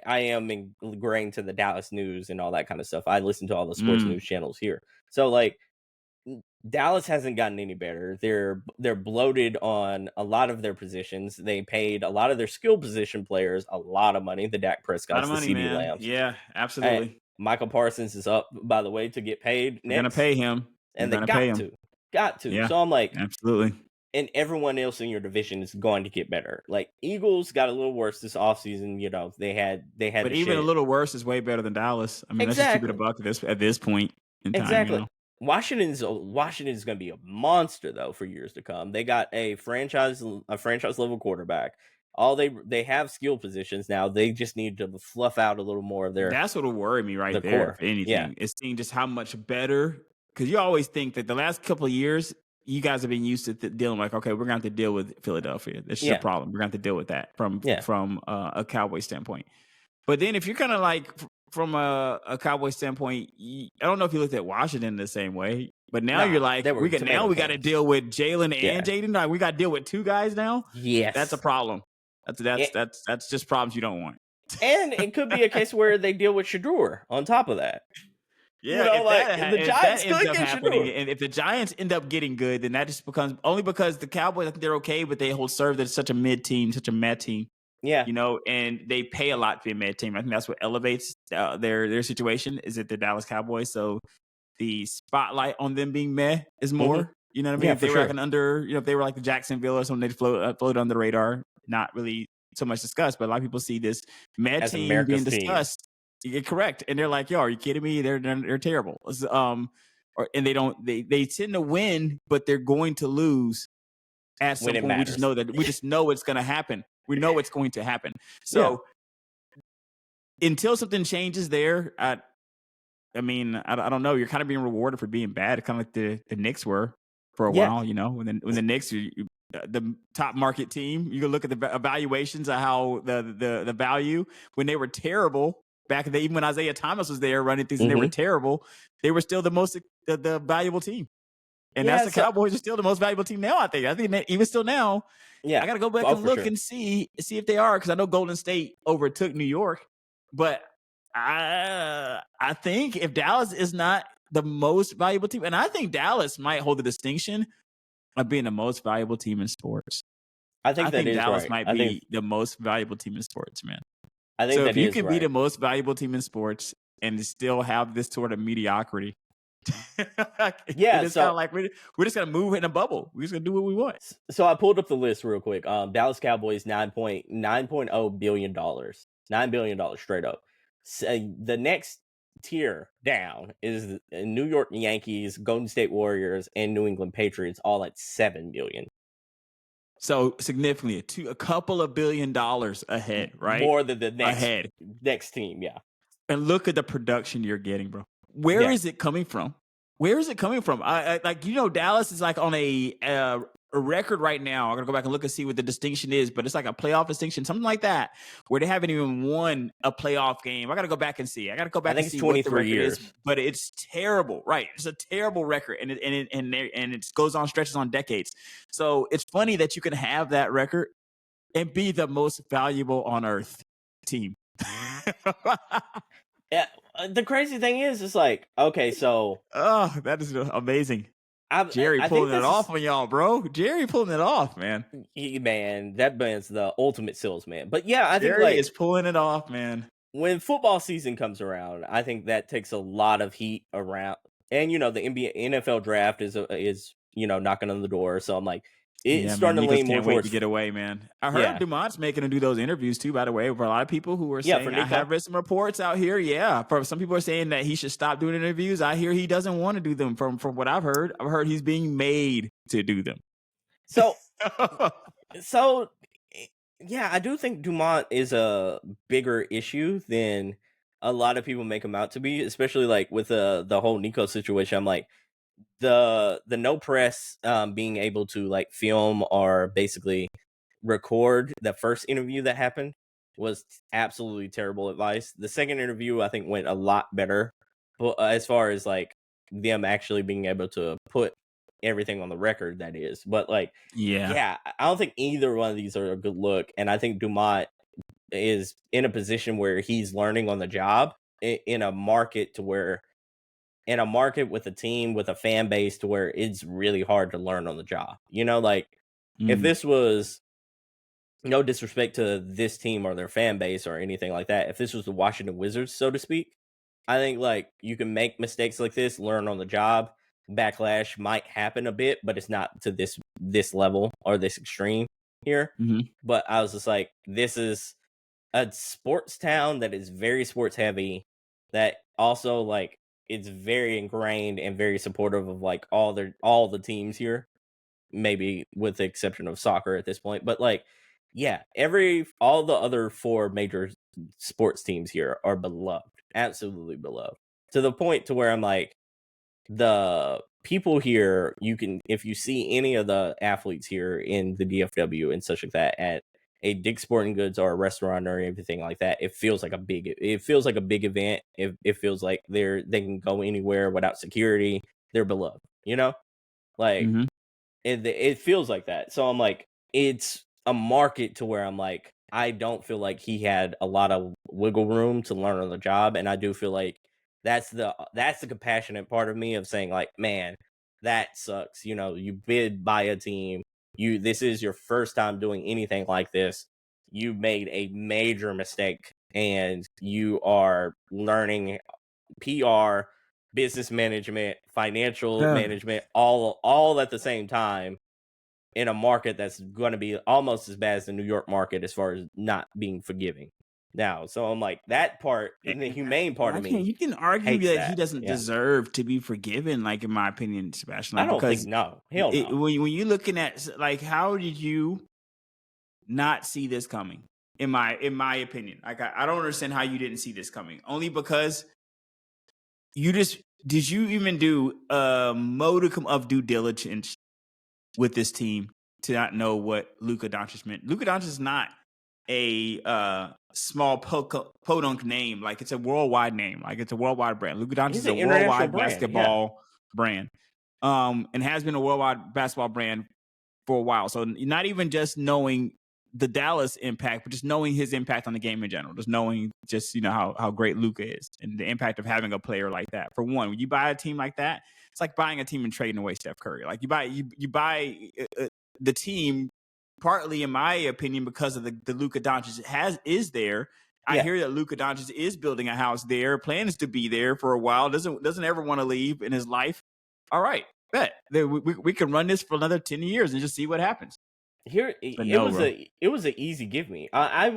am ingrained to the Dallas news and all that kind of stuff. I listen to all the sports Mm. news channels here. So like Dallas hasn't gotten any better. They're bloated on a lot of their positions. They paid a lot of their skill position players a lot of money. The Dak A lot of Prescott's, the money, CD man. Lambs. Yeah, absolutely. Michael Parsons is up, by the way, to get paid They're gonna next, pay him. They're and they gonna pay him. got to. Yeah, So I'm like, absolutely. and everyone else in your division is going to get better. Like Eagles got a little worse this offseason. They had But the even a shit. little worse is way better than Dallas. I mean, let's just keep it a Exactly. buck at this point in time. Exactly. Washington's going to be a monster though for years to come. They got a franchise level quarterback. All they have skill positions now. They just need to fluff out a little more of That's what will worry me right the there. core. If anything, is seeing just how much better. Because you always think that the last couple of years, you guys have been used to dealing like, okay, we're going to have to deal with Philadelphia. That's just a problem. We're going to have to deal with that from a Cowboy standpoint. But then if you're kind of like from a Cowboy standpoint, I don't know if you looked at Washington the same way. But now you're like, we got to deal with Jalen and Jaden. Like, we got to deal with 2 guys now. Yes, that's a problem. That's just problems you don't want. And it could be a case where they deal with Shedeur on top of that. Yeah, the Giants could get happening, Shedeur. and if the Giants end up getting good, then that just becomes only because the Cowboys, I think they're okay, but they hold serve that it's such a mid team, such a mad team. Yeah, and they pay a lot to be a mad team. I think that's what elevates their situation. Is it the Dallas Cowboys? So the spotlight on them being meh is more. Mm-hmm. You know what I mean? Yeah, if they were like if they were like the Jacksonville or something, they'd float under the radar. Not really so much discussed, but a lot of people see this mad team being discussed. You're correct, and they're like, "Yo, are you kidding me? They're terrible." And they tend to win, but they're going to lose at some point. We just know it's going to happen. We know it's going to happen. So until something changes there, I don't know. You're kind of being rewarded for being bad, kind of like the Knicks were for a while. When the Knicks, the top market team, you can look at the evaluations of how the value when they were terrible back then. Even when Isaiah Thomas was there running things, and they were terrible, they were still the most the valuable team. And that's the Cowboys are still the most valuable team now. I think that even still now. Yeah, I got to go back and look and see if they are, because I know Golden State overtook New York, but I think if Dallas is not the most valuable team, and I think Dallas might hold the distinction of being the most valuable team in sports. I think Dallas might be the most valuable team in sports, man. So if you can be the most valuable team in sports and still have this sort of mediocrity, Yeah, It's kind so of like we're just gonna move in a bubble. We're just gonna do what we want. so I pulled up the list real quick. Dallas Cowboys $9.0 billion, $9 billion straight up. So the next tier down is the New York Yankees, Golden State Warriors, and New England Patriots, all at $7 billion. So significantly, a couple of $1 billion ahead, right? More than the Ahead. next team, yeah. And look at the production you're getting, bro. Where Yeah. is it coming from? Where is it coming from? I like, Dallas is like on a record right now. I'm gonna go back and look and see what the distinction is, but it's like a playoff distinction, something like that, where they haven't even won a playoff game. I gotta go back and see. I think and see what the record years. is, but it's terrible, right? It's a terrible record, and it goes on stretches on decades. So it's funny that you can have that record and be the most valuable on earth team. Yeah, the crazy thing is, it's like, okay, so Oh, that is amazing. Jerry I pulling think it off on y'all, bro. Jerry pulling it off, man. man, that man's the ultimate salesman. But yeah, I think Jerry like is pulling it off, man. when football season comes around, I think that takes a lot of heat around. And the NFL draft is knocking on the door. So I'm like, it's starting to lean more can't wait towards to get away, man. I heard Dumont's making him do those interviews too. By the way, for a lot of people who are saying, I have read some reports out here. Yeah, for some people are saying that he should stop doing interviews. I hear he doesn't want to do them. From what I've heard he's being made to do them. So, yeah, I do think Dumont is a bigger issue than a lot of people make him out to be, especially like with the whole Nico situation. I'm like, the no press being able to like film or basically record the first interview that happened was absolutely terrible advice. The second interview I think went a lot better, but as far as like them actually being able to put everything on the record, that is. But like, yeah, I don't think either one of these are a good look, and I think Dumont is in a position where he's learning on the job in a market with a team with a fan base to where it's really hard to learn on the job. Like if this was, no disrespect to this team or their fan base or anything like that, if this was the Washington Wizards, so to speak, I think like you can make mistakes like this, learn on the job. Backlash might happen a bit, but it's not to this level or this extreme here. But I was just like, this is a sports town that is very sports heavy, that also like it's very ingrained and very supportive of like all the teams here, maybe with the exception of soccer at this point. But like, yeah, all the other 4 major sports teams here are beloved, absolutely beloved, to the point to where I'm like, the people here, if you see any of the athletes here in the DFW and such like that at a Dick's Sporting Goods or a restaurant or everything like that, it feels like a big event. It feels like they can go anywhere without security. They're beloved, like it feels like that. So I'm like, it's a market to where I'm like, I don't feel like he had a lot of wiggle room to learn on the job, and I do feel like that's the compassionate part of me of saying like, man, that sucks. You bid by a team. This is your first time doing anything like this. You made a major mistake, and you are learning PR, business management, financial management, all at the same time in a market that's going to be almost as bad as the New York market as far as not being forgiving. Now, so I'm like, that part, and the humane part of me. You can argue that he doesn't Yeah. deserve to be forgiven, like in my opinion, Sebastian. Like, I don't think no. Hell no. When you're looking at like, how did you not see this coming? In my opinion, like I don't understand how you didn't see this coming. Only because did you even do a modicum of due diligence with this team to not know what Luka Doncic meant? Luka Doncic is not a small podunk name. Like, it's a worldwide name. Like, it's a worldwide brand. Luka Doncic is a worldwide basketball brand. And has been a worldwide basketball brand for a while. So not even just knowing the Dallas impact, but just knowing his impact on the game in general. Just knowing how great Luka is and the impact of having a player like that. For one, when you buy a team like that, it's like buying a team and trading away Steph Curry. Like, you buy the team partly, in my opinion, because of the Luka Doncic is there, I Yeah. hear that Luka Doncic is building a house there, plans to be there for a while, doesn't ever want to leave in his life. All right, bet. We can run this for another 10 years and just see what happens. Here But no, bro. it was an easy give me. I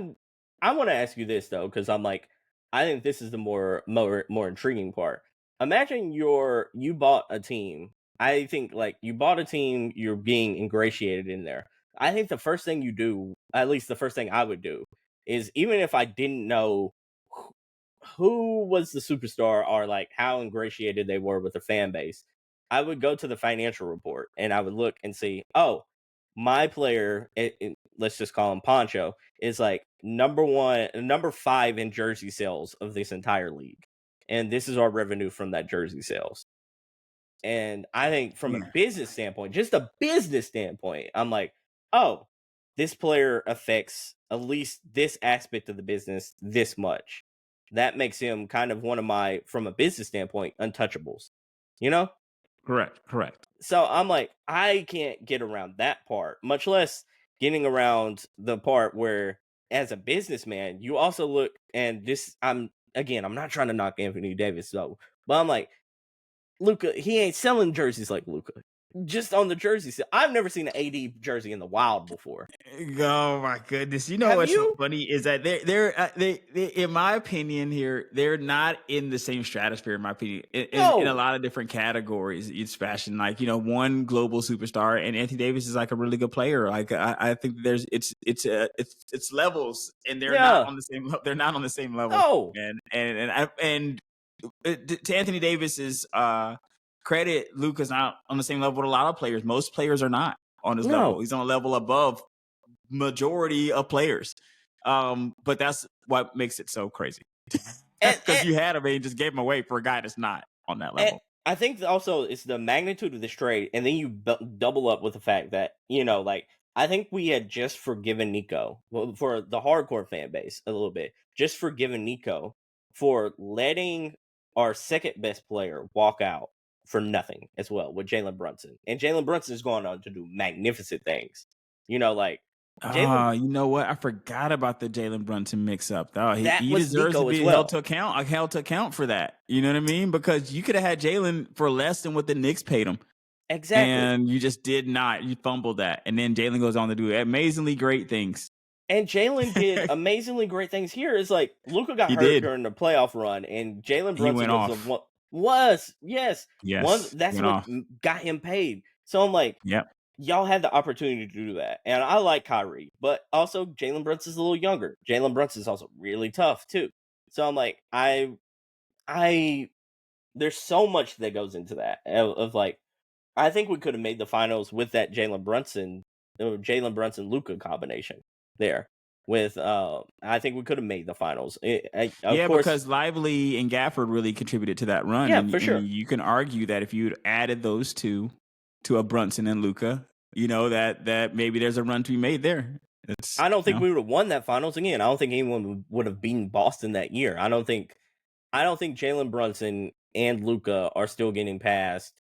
want to ask you this though, because I'm like, I think this is the more intriguing part. Imagine you bought a team. I think like you bought a team, you're being ingratiated in there. I think the first thing you do, at least the first thing I would do, is even if I didn't know who who was the superstar or like how ingratiated they were with the fan base, I would go to the financial report and I would look and see, oh, my player, let's just call him Poncho, is like number 5 in jersey sales of this entire league. And this is our revenue from that jersey sales. And I think from a business standpoint, just a business standpoint, I'm like, oh, this player affects at least this aspect of the business this much. That makes him kind of one of my, from a business standpoint, untouchables. You know? Correct. So I'm like, I can't get around that part, much less getting around the part where, as a businessman, you also look, and this, I'm not trying to knock Anthony Davis though, but I'm like, Luca, he ain't selling jerseys like Luca. Just on the jersey sale. I've never seen an AD jersey in the wild before. Oh my goodness! You know Have what's you? funny is that they in my opinion here, they're not in the same stratosphere. In my opinion, in a No. lot of different categories, it's fashion. Like one global superstar, and Anthony Davis is like a really good player. Like I think there's it's levels, and they're not Yeah. on the same. They're not on the same level. No. And to Anthony Davis's credit, Luka's not on the same level with a lot of players. Most players are not on his level. No. He's on a level above majority of players. But that's what makes it so crazy. Because you had him and you just gave him away for a guy that's not on that level. I think also it's the magnitude of this trade, and then you double up with the fact that, like, I think we had just forgiven Nico, well, for the hardcore fan base a little bit, just forgiven Nico for letting our second best player walk out for nothing as well with Jalen Brunson. And Jalen Brunson is going on to do magnificent things. Like, Jalen, You know what? I forgot about the Jalen Brunson mix-up. Oh, that he was deserves Nico to as be well. held to account for that. You know what I mean? Because you could have had Jalen for less than what the Knicks paid him. Exactly. And you just did not. You fumbled that. And then Jalen goes on to do amazingly great things. And Jalen did amazingly great things here. Is like Luka got He hurt did. during the playoff run, and Jalen Brunson went was off. the one. Yes, That's went what off. got him paid. So I'm like, Yep. y'all had the opportunity to do that, and I like Kyrie, but also Jalen Brunson's a little younger. Jalen Brunson's also really tough too. So I'm like, there's so much that goes into that of like, I think we could have made the finals with that Jalen Brunson Luka combination there. With I think we could have made the finals. Of course, because Lively and Gafford really contributed to that run. Yeah, and, for sure. And you can argue that if you'd added those two to a Brunson and Luka, that maybe there's a run to be made there. I don't think we would have won that finals again. I don't think anyone would have beaten Boston that year. I don't think Jalen Brunson and Luka are still getting past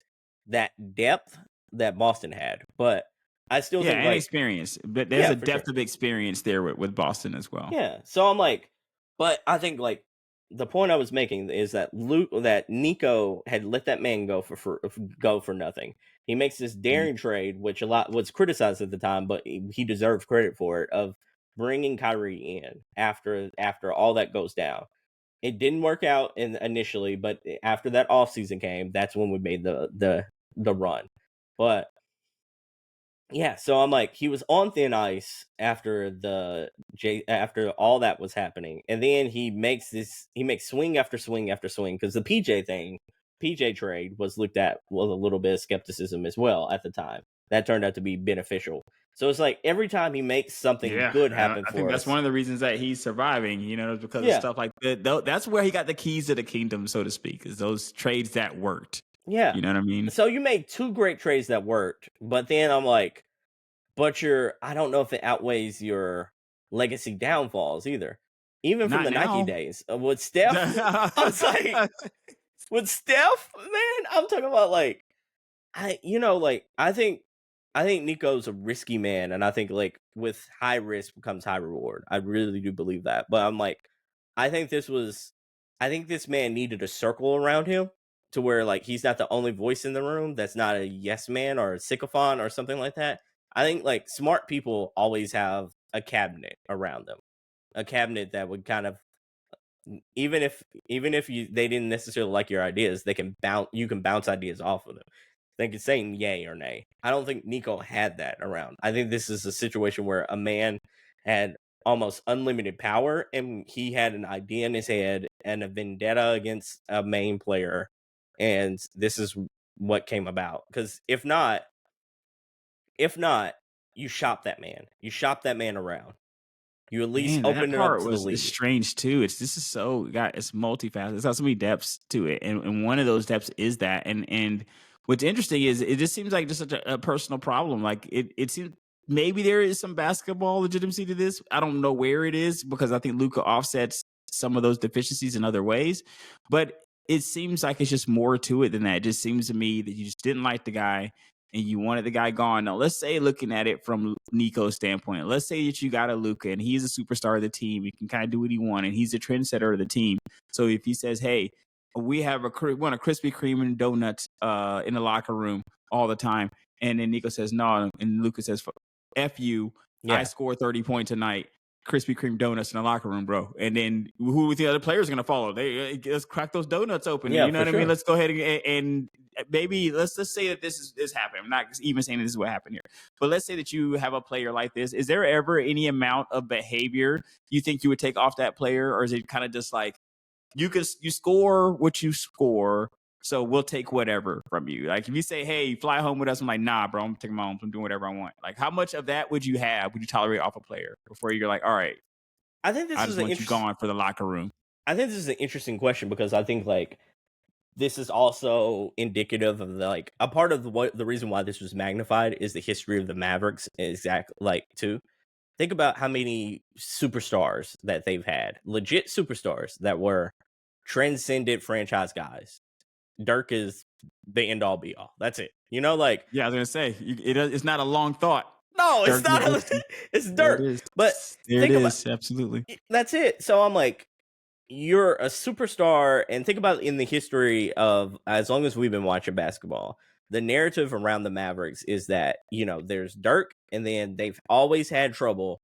that depth that Boston had. But I still think and like experience, but there's a depth of experience there with Boston as well. Yeah, so I'm like, but I think like the point I was making is that Nico had let that man go for nothing. He makes this daring trade, which a lot was criticized at the time, but he deserves credit for it, of bringing Kyrie in after all that goes down. It didn't work out initially, but after that offseason came, that's when we made the run. But yeah, so I'm like, he was on thin ice after after all that was happening, and then he makes swing after swing after swing, because the PJ trade was looked at with a little bit of skepticism as well at the time. That turned out to be beneficial. So it's like every time he makes something good happen I for think us. that's one of the reasons that he's surviving, because of stuff like that. That's where he got the keys to the kingdom, so to speak, is those trades that worked. Yeah. You know what I mean? So you made 2 great trades that worked, but then I'm like, but I don't know if it outweighs your legacy downfalls either. Even from Not the now. Nike days. With Steph, I was like, with Steph, man, I'm talking about like, I think Nico's a risky man, and I think like with high risk becomes high reward. I really do believe that. But I'm like, I think this man needed a circle around him to where like he's not the only voice in the room that's not a yes man or a sycophant or something like that. I think like smart people always have a cabinet around them, a cabinet that would kind of even if they didn't necessarily like your ideas, you can bounce ideas off of them. They can say yay or nay. I don't think Nico had that around. I think this is a situation where a man had almost unlimited power and he had an idea in his head and a vendetta against a main player, and this is what came about. Because if not, you shop that man. You shop that man around. You at least Man, that open it up part to the is league. strange too. This is so it's multifaceted. It's got so many depths to it, and one of those depths is that. And what's interesting is it just seems like just such a personal problem. Like it seems maybe there is some basketball legitimacy to this. I don't know where it is because I think Luka offsets some of those deficiencies in other ways, but it seems like it's just more to it than that. It just seems to me that you just didn't like the guy and you wanted the guy gone. Now, let's say looking at it from Nico's standpoint, let's say that you got a Luka and he's a superstar of the team. He can kind of do what he wants, and he's a trendsetter of the team. So if he says, "Hey, we want a Krispy Kreme and donuts in the locker room all the time," and then Nico says no, and Luka says, "F you, Yeah. I score 30 points a night." Krispy Kreme donuts in the locker room, bro. And then who the other players are going to follow? Let's crack those donuts open. Yeah, You know for what I mean? sure. Let's go ahead and maybe let's say that this is happening. I'm not even saying this is what happened here, but let's say that you have a player like this. Is there ever any amount of behavior you think you would take off that player, or is it kind of just like you score what you score? So we'll take whatever from you. Like if you say, "Hey, fly home with us," I'm like, "Nah, bro, I'm taking my home. I'm doing whatever I want." Like how much of that would you tolerate off a player before you're like, "All right, I think this I is just an want you interesting. gone for the locker room"? I think this is an interesting question because I think like this is also indicative of like a part of the reason why this was magnified is the history of the Mavericks. Exactly, like too. Think about how many superstars that they've had, legit superstars that were transcendent franchise guys. Dirk is the end all be all. That's it. You know, like Yeah, I was gonna say it's not a long thought. no, it's Dirk not. Nowitzki. It's There it Dirk. is. But There it think about is. Absolutely. that's it. So I'm like, you're a superstar, and think about in the history of as long as we've been watching basketball, the narrative around the Mavericks is that there's Dirk, and then they've always had trouble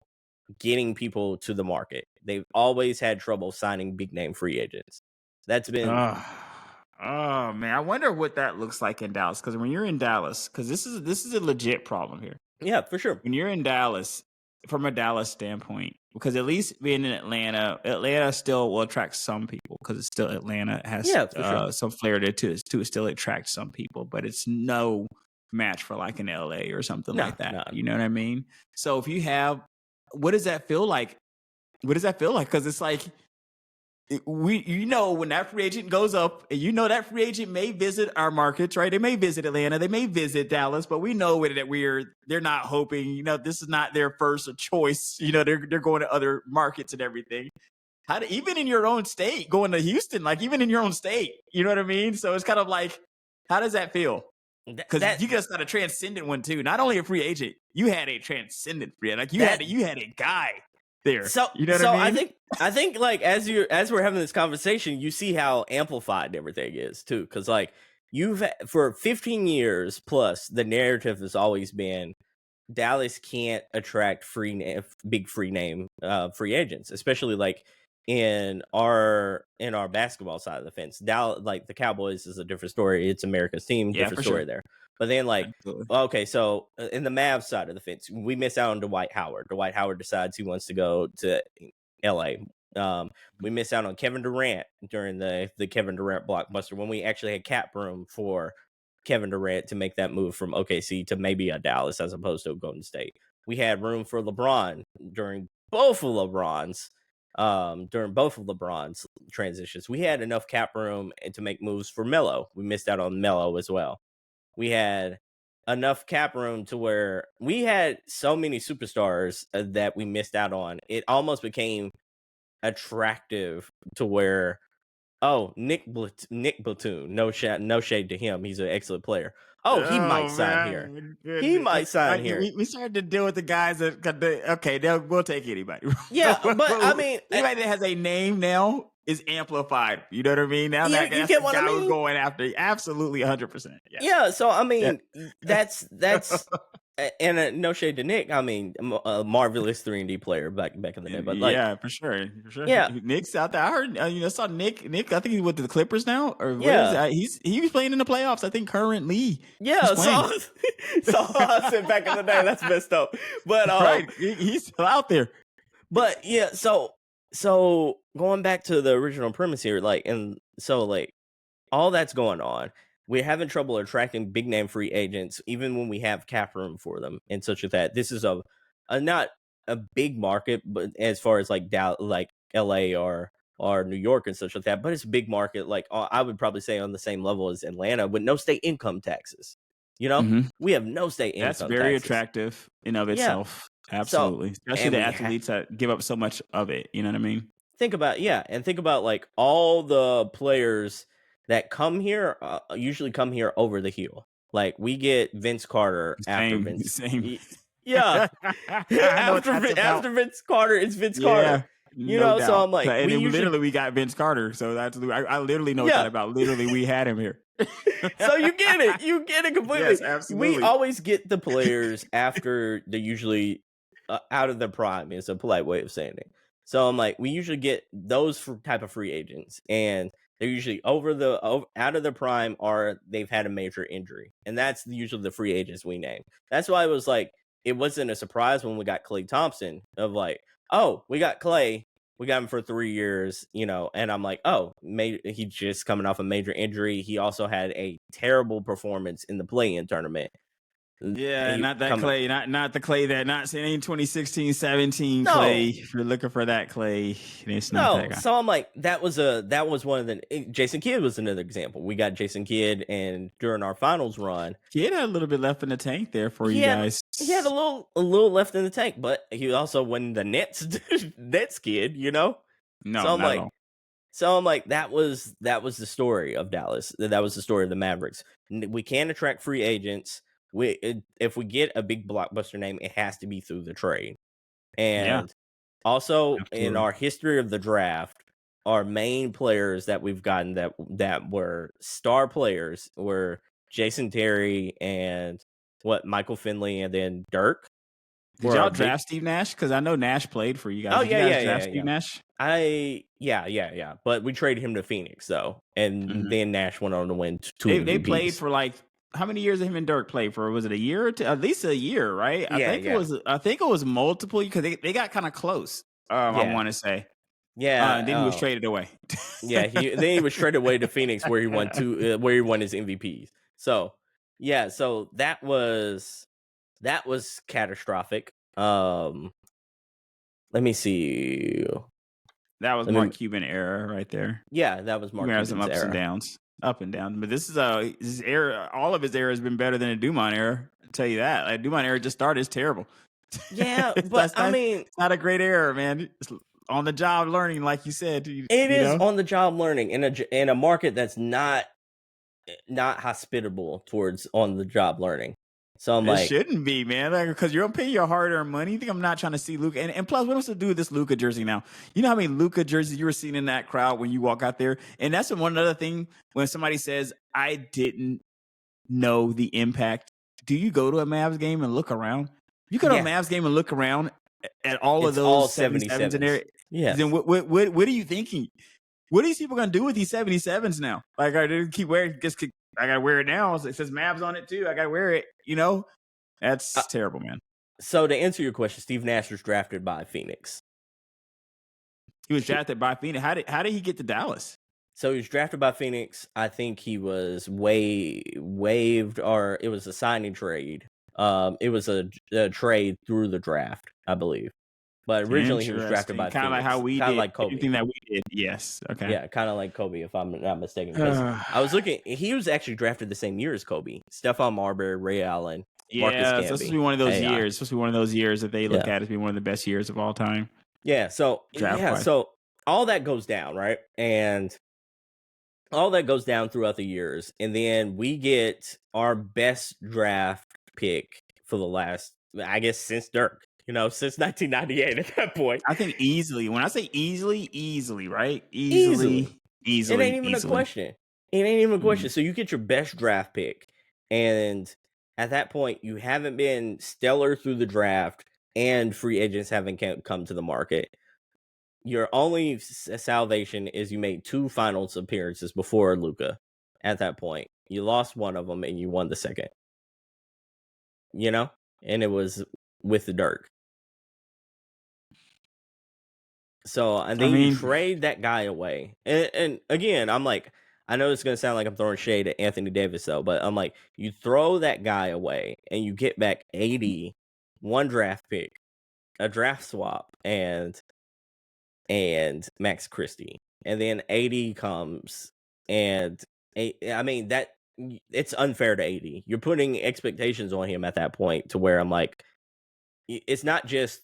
getting people to the market. They've always had trouble signing big name free agents. That's been Oh man, I wonder what that looks like in Dallas. Because when you're in Dallas, because this is a legit problem here. yeah, for sure. When you're in Dallas, from a Dallas standpoint, because at least being in Atlanta still will attract some people because it's still Atlanta has Yeah, for sure. some flair there too. It still attracts some people, but it's no match for like an LA or something No, like that. no. You know what I mean? So if you have, what does that feel like? What does that feel like? Because it's like when that free agent goes up, and that free agent may visit our markets, right? They may visit Atlanta, they may visit Dallas, but we know that they're not hoping. This is not their first choice. They're going to other markets and everything. Even in your own state, going to Houston, like even in your own state, you know what I mean? So it's kind of like, how does that feel? Because you just got a transcendent one too. Not only a free agent, you had a transcendent free. Like you had a guy there. So you know what I mean? I think like as we're having this conversation, you see how amplified everything is too. Because like for 15 years plus, the narrative has always been Dallas can't attract big free name free agents, especially like in our basketball side of the fence. Dallas, like the Cowboys, is a different story. It's America's team, Yeah, different for story sure. there. But then like, Absolutely. okay, so in the Mavs side of the fence, we miss out on Dwight Howard. Dwight Howard decides he wants to go to LA. We miss out on Kevin Durant during the Kevin Durant blockbuster when we actually had cap room for Kevin Durant to make that move from OKC to maybe a Dallas as opposed to a Golden State. We had room for LeBron during both of LeBron's transitions. We had enough cap room to make moves for Melo. We missed out on Melo as well. We had enough cap room to where we had so many superstars that we missed out on. It almost became attractive to where Nick Platoon, no shade to him, he's an excellent player, Oh, he might Oh, sign here. man. He might sign Like, here. we started to deal with the guys that we'll take anybody. Yeah, but I mean, anybody that has a name now is amplified. You know what I mean? Now you that's get the what I guy we're mean? going after. Absolutely, 100%. Yes. Yeah, so I Yeah. mean, that's and no shade to Nick. I mean, a marvelous 3-and-D player back in the day, but like, Yeah, for sure. yeah, Nick's out there. I heard, saw Nick. I think he went to the Clippers now, or where is yeah, he was playing in the playoffs. I think currently. yeah. He's playing. So I said back in the day, that's messed up. But Right, he's still out there. but yeah, so going back to the original premise here, like, and so like all that's going on. We're having trouble attracting big name free agents, even when we have cap room for them and such as that. This is a not a big market, but as far as like like LA or New York and such like that, but it's a big market. Like I would probably say on the same level as Atlanta with no state income taxes. You know, we have no state income. That's very taxes. attractive in of Yeah. itself. Absolutely, especially and the we athletes that give up so much of it. You know what I mean? Think about like all the players that come here usually come here over the heel. Like we get Vince Carter after Vince. Same. Yeah. I know what that's about. after Vince Carter, it's Vince Yeah, Carter. You no know, so doubt. I'm like, and we then usually, literally we got Vince Carter, so that's I literally know what Yeah. that about. Literally, we had him here. so you get it completely. Yes, absolutely. We always get the players after they're usually out of their prime is a polite way of saying it. So I'm like, we usually get those type of free agents, and they're usually out of their prime, or they've had a major injury, and that's usually the free agents we name. That's why it was like it wasn't a surprise when we got Klay Thompson. Of like, oh, we got Klay, we got him for 3 years, and I'm like, oh, he just coming off a major injury. He also had a terrible performance in the play-in tournament. Yeah, not that Klay, not the Klay that not saying 2016-17 No. Klay. If you're looking for that Klay, it's not that guy. So I'm like, that was one of the Jason Kidd was another example. We got Jason Kidd, and during our finals run, Kidd had a little bit left in the tank there for you guys. He had a little left in the tank, but he also won the Nets kid, No, so I'm not like, at all. So I'm like, that was the story of Dallas. That was the story of the Mavericks. We can attract free agents. If we get a big blockbuster name, it has to be through the trade. And also Absolutely. in our history of the draft, our main players that we've gotten that were star players were Jason Terry and Michael Finley, and then Dirk. Did y'all draft Steve Nash? Because I know Nash played for you guys. Oh, Did you guys draft yeah. Steve Nash? Yeah. But we traded him to Phoenix though, and then Nash went on to win two. They played for like how many years did him and Dirk play for? Was it a year or two? At least a year, right? I think it was multiple because they got kind of close. I want to say. Yeah. Then he was traded away. Then he was traded away to Phoenix where he won where he won his MVPs. So yeah, so that was catastrophic. Let me see. That was Mark Cuban era right there. Yeah, that was Mark Cuban's some ups era. and downs, up and down. But this is his era. All of his era has been better than a Dumont era. I'll tell you that. Like Dumont era just started. It's terrible. Yeah, but I mean, it's not a great era, man. It's on the job learning, like you said. It is on the job learning in a market that's not hospitable towards on the job learning. So I'm like, it shouldn't be, man, because you're paying your hard-earned money. You think I'm not trying to see Luka? And plus, what else to do with this Luka jersey now? You know how many Luka jerseys you were seeing in that crowd when you walk out there? And that's one other thing when somebody says, I didn't know the impact. Do you go to a Mavs game and look around? You go to a Mavs game and look around at all of those 77s in there. Yeah. Then what are you thinking? What are these people going to do with these 77s now? Like, I didn't keep wearing I got to wear it now. It says Mavs on it too. I got to wear it. That's terrible, man. So to answer your question, Steve Nash was drafted by Phoenix. He was drafted by Phoenix. How did he get to Dallas? So he was drafted by Phoenix. I think he was waived, or it was a signing trade. It was a trade through the draft, I believe. But originally he was drafted by kind of Phoenix. like how we Kinda did. like Kobe. Anything that we did. Yes. Okay. Yeah, kind of like Kobe, if I'm not mistaken. 'Cause I was looking. He was actually drafted the same year as Kobe. Stephon Marbury, Ray Allen, Marcus Camby. So this supposed to be one of those years. Supposed to be one of those years that they look at as being one of the best years of all time. Yeah. So Draft-wise. so all that goes down, right? And all that goes down throughout the years, and then we get our best draft pick for the last, I guess, since Dirk. Since 1998 at that point. I think easily. When I say easily, right? Easily. It ain't even a Easily. question. It ain't even a question. Mhm. So you get your best draft pick, and at that point, you haven't been stellar through the draft, and free agents haven't come to the market. Your only salvation is you made 2 finals appearances before Luka. At that point, you lost one of them, and you won the second. And it was with the Dirk. So, and I then you mean, trade that guy away. And again, I'm like, I know it's going to sound like I'm throwing shade at Anthony Davis, though, but I'm like, you throw that guy away and you get back 80, one draft pick, a draft swap, and Max Christie. And then 80 comes, and I mean, it's unfair to 80. You're putting expectations on him at that point to where I'm like, it's not just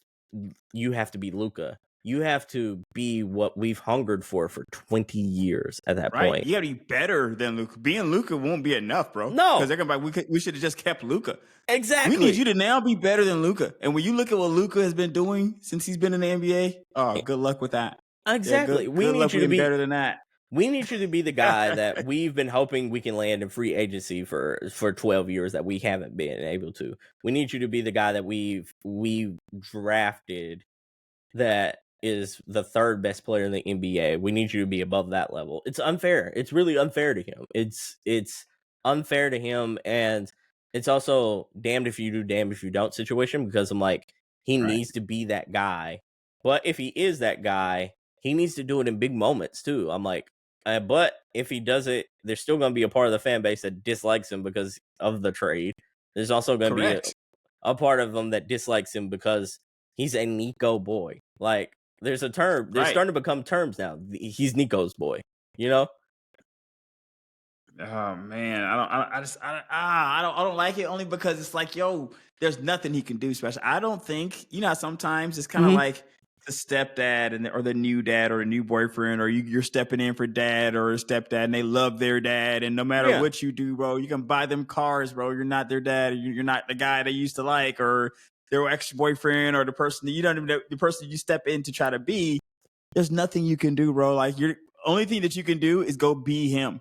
you have to be Luka. You have to be what we've hungered for 20 years at that right? point. You got to be better than Luka. Being Luka won't be enough, bro. No. Because they're going to be like, we should have just kept Luka. Exactly. We need you to now be better than Luka. And when you look at what Luka has been doing since he's been in the NBA, oh, good luck with that. Exactly. Yeah, we good need luck you to be better than that. We need you to be the guy that we've been hoping we can land in free agency for 12 years that we haven't been able to. We need you to be the guy that we've drafted that is the third best player in the NBA. We need you to be above that level. It's unfair. It's really unfair to him. It's unfair to him, and it's also damned if you do, damned if you don't situation, because I'm like, he needs to be that guy. But if he is that guy, he needs to do it in big moments too. I'm like, but if he does it, there's still going to be a part of the fan base that dislikes him because of the trade. There's also going to be a part of them that dislikes him because he's a Nico boy. Like, there's a term. There's starting to become terms now. He's Nico's boy. Oh man, I don't like it only because it's like, yo, there's nothing he can do special. I don't think, sometimes it's kind of like the stepdad or the new dad or a new boyfriend, or you're stepping in for dad or a stepdad, and they love their dad, and no matter what you do, bro, you can buy them cars, bro. You're not their dad. You're not the guy they used to like, or their ex-boyfriend, or the person that you don't even know, the person you step in to try to be. There's nothing you can do, bro. Like, you're only thing that you can do is go be him.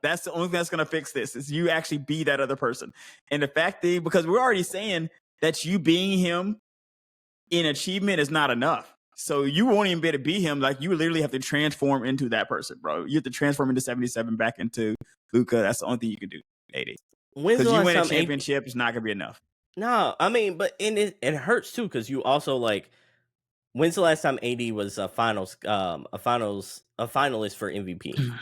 That's the only thing that's going to fix this, is you actually be that other person. And the fact that, because we're already saying that you being him in achievement is not enough. So you won't even be able to be him. Like, you literally have to transform into that person, bro. You have to transform into 77 back into Luka. That's the only thing you can do, 80. Because you win a championship, it's not going to be enough. No, I mean, but it hurts too, because you also, like, when's the last time AD was a finalist for MVP?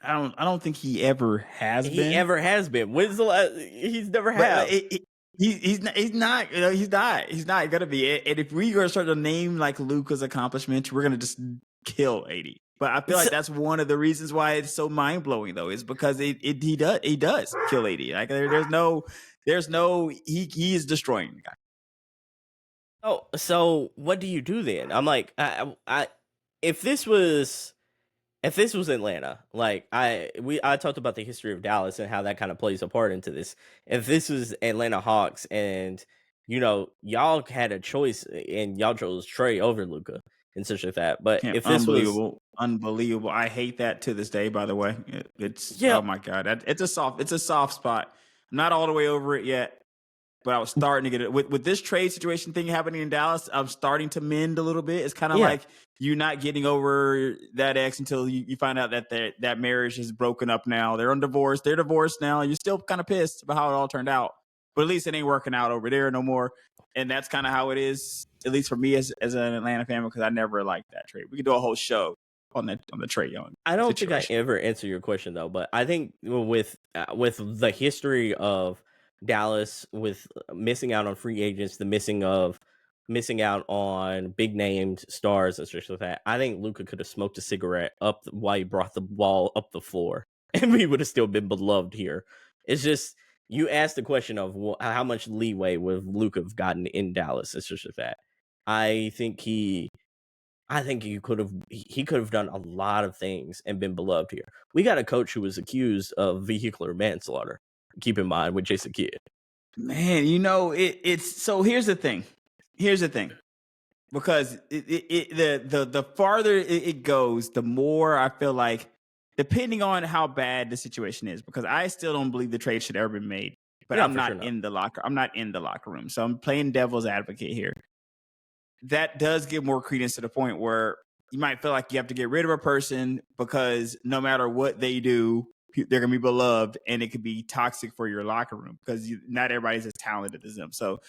I don't think he ever has been. He ever has been. When's the last? He's never had. He's not gonna be. And if we gonna start to name like Luka's accomplishments, we're gonna just kill 80. But I feel like that's one of the reasons why it's so mind blowing, though, is because he does kill 80. Like, there's no he is destroying the guy. Oh, so what do you do then? I'm like, if this was Atlanta, like I talked about the history of Dallas and how that kind of plays a part into this. If this was Atlanta Hawks and y'all had a choice and y'all chose Trey over Luka and such like that, but if this was unbelievable, I hate that to this day. By the way, oh my god, it's a soft spot. I'm not all the way over it yet, but I was starting to get it with this trade situation thing happening in Dallas. I'm starting to mend a little bit. It's kind of like you're not getting over that ex until you find out that that marriage is broken up now. They're on divorce. They're divorced now. You're still kind of pissed about how it all turned out, but at least it ain't working out over there no more. And that's kind of how it is, at least for me as an Atlanta fan, because I never liked that trade. We could do a whole show on the Trae Young. I don't think I ever answer your question though, but I think with the history of Dallas, with missing out on free agents, the missing out on big named stars and such like that, I think Luka could have smoked a cigarette while he brought the ball up the floor, and we would have still been beloved here. It's just, you asked the question of how much leeway would Luka have gotten in Dallas and such like that. I think I think he could have done a lot of things and been beloved here. We got a coach who was accused of vehicular manslaughter. Keep in mind with Jason Kidd. Man, it's so here's the thing. Because the farther it goes, the more I feel like, depending on how bad the situation is, because I still don't believe the trade should ever be made. But No, I'm for not sure not. in the locker. I'm not in the locker room, so I'm playing devil's advocate here. That does give more credence to the point where you might feel like you have to get rid of a person because no matter what they do, they're gonna be beloved, and it could be toxic for your locker room because not everybody's as talented as them. So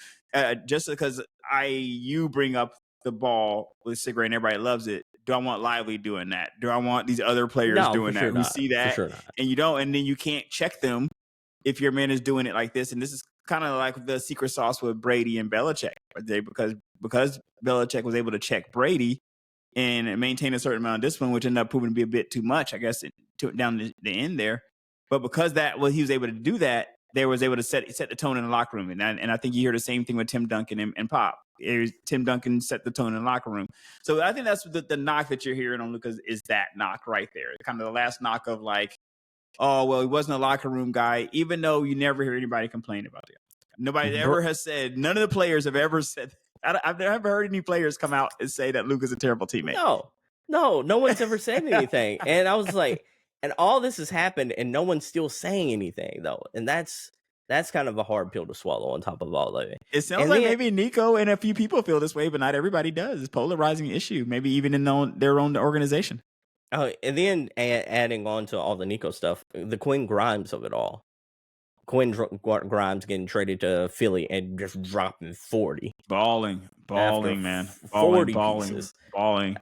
just because you bring up the ball with cigarette and everybody loves it, do I want Lively doing that? Do I want these other players No, for doing sure that? We not. see For that, sure not. and you don't, and then you can't check them if your man is doing it like this. And this is kind of like the secret sauce with Brady and Belichick, because Belichick was able to check Brady and maintain a certain amount of discipline, which ended up proving to be a bit too much, I guess, down the end there. But because he was able to do that, they was able to set the tone in the locker room. And I think you hear the same thing with Tim Duncan and Pop. Tim Duncan set the tone in the locker room. So I think that's the knock that you're hearing on Lucas is that knock right there. Kind of the last knock of like, oh, well, he wasn't a locker room guy, even though you never hear anybody complain about it. Nobody ever has said, none of the players have ever said, I've never heard any players come out and say that Luka's a terrible teammate. No one's ever said anything. And I was like, and all this has happened and no one's still saying anything though. And that's kind of a hard pill to swallow on top of all of it. It sounds like maybe Nico and a few people feel this way, but not everybody does. It's a polarizing issue, maybe even in their own organization. Oh, and then adding on to all the Nico stuff, the Quinn Grimes of it all. Quinn Grimes getting traded to Philly and just dropping 40. Balling, man. 40 pieces. Balling.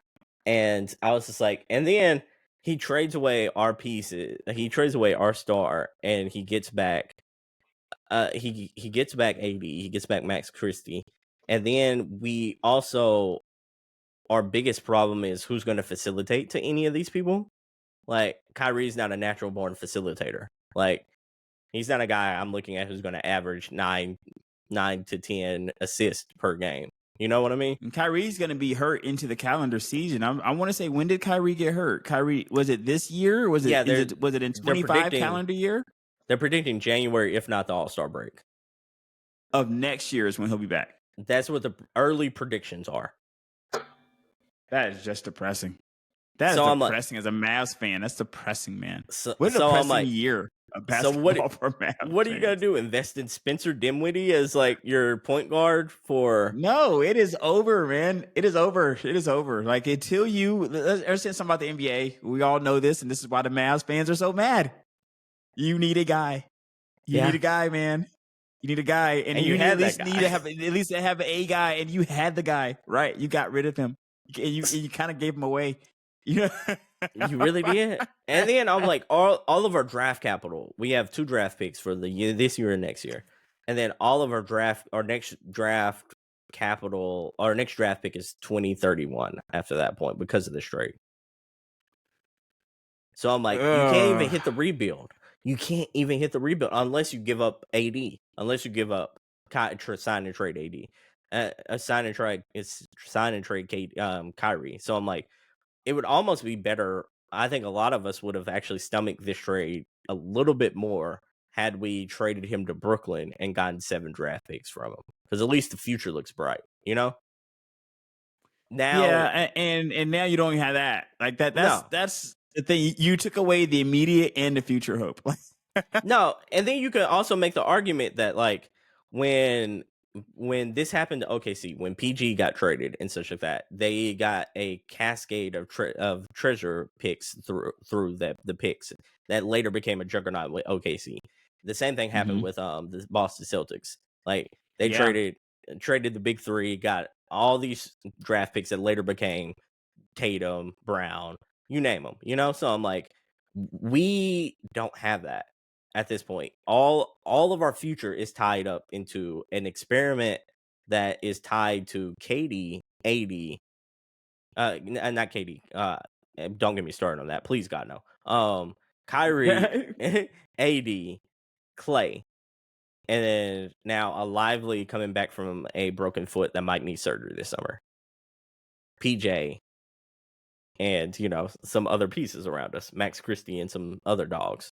And I was just like, and then he trades away our pieces. He trades away our star, and he gets back. He gets back AD. He gets back Max Christie, and then we also, our biggest problem is who's going to facilitate to any of these people. Like Kyrie's not a natural born facilitator. Like he's not a guy I'm looking at who's going to average 9 to 10 assists per game. You know what I mean? And Kyrie's going to be hurt into the calendar season. I want to say, when did Kyrie get hurt? Kyrie, was it this year? Was it? Was it in 25 calendar year? They're predicting January, if not the All-Star break of next year is when he'll be back. That's what the early predictions are. That is just depressing. That is depressing as a Mavs fan. That's depressing, man. What a depressing year. Basketball for Mavs. What are you gonna do? Invest in Spencer Dinwiddie as like your point guard for? No, it is over, man. It is over. Like until you understand something about the NBA, we all know this, and this is why the Mavs fans are so mad. You need a guy. You need a guy, man. You need a guy, and you at least need to have a guy, and you had the guy, right? You got rid of him, and you kind of gave him away. You really did. And then I'm like, all of our draft capital, we have 2 draft picks for this year and next year, and then all of our next draft capital, our next draft pick is 2031 after that point because of this trade. So I'm like, you can't even hit the rebuild. You can't even hit the rebuild unless you give up AD, unless you give up sign and trade AD. Sign and trade Kyrie. So I'm like, it would almost be better. I think a lot of us would have actually stomached this trade a little bit more had we traded him to Brooklyn and gotten 7 draft picks from him, because at least the future looks bright, you know. Now, and now you don't have that. Like that's the thing. You took away the immediate and the future hope. No, and then you could also make the argument that like when this happened to OKC, when PG got traded and such like that, they got a cascade of treasure picks through the picks that later became a juggernaut with OKC. The same thing happened with the Boston Celtics. Like they traded the big 3, got all these draft picks that later became Tatum, Brown, you name them, you know? So I'm like, we don't have that at this point. All of our future is tied up into an experiment that is tied to KD, AD, not KD. Don't get me started on that, please, God, no. Kyrie, AD, Clay, and then now a Lively coming back from a broken foot that might need surgery this summer. PJ, and some other pieces around us, Max Christie and some other dogs.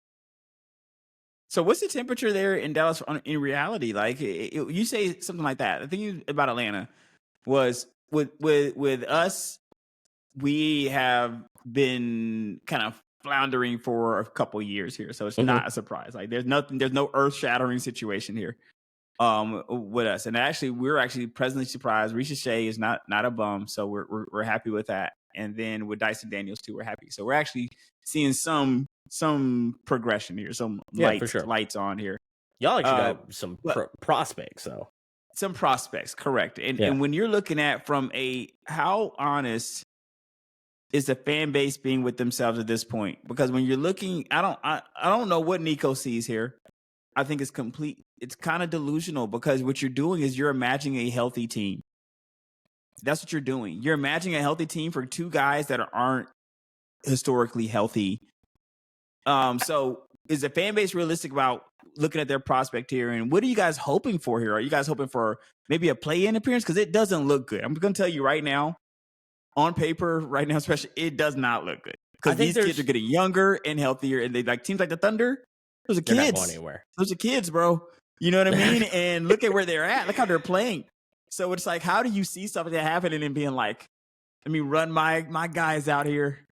So what's the temperature there in Dallas in reality? Like you say something like that. The thing about Atlanta was with us, we have been kind of floundering for a couple years here, so it's not a surprise. Like there's no earth shattering situation here with us, and actually we're actually pleasantly surprised. Risha Shea is not a bum, so we're happy with that. And then with Dyson Daniels too, we're happy. So we're actually seeing some progression here, some For sure. lights on here. Y'all actually got some prospects, so some prospects, correct. And when you're looking at from how honest is the fan base being with themselves at this point? Because when you're looking, I don't know what Nico sees here. I think it's complete. It's kind of delusional, because what you're doing is you're imagining a healthy team. That's what you're doing. You're imagining a healthy team for two guys that aren't historically healthy. So is the fan base realistic about looking at their prospect here? And what are you guys hoping for here? Are you guys hoping for maybe a play-in appearance? Because it doesn't look good. I'm going to tell you right now, on paper, right now, especially, it does not look good. Because these kids are getting younger and healthier, and they like teams like the Thunder. Those are kids. They're not going anywhere. Those are kids, bro. You know what I mean? And look at where they're at. Look how they're playing. So it's like, how do you see something that happening and being like, let me run my guys out here?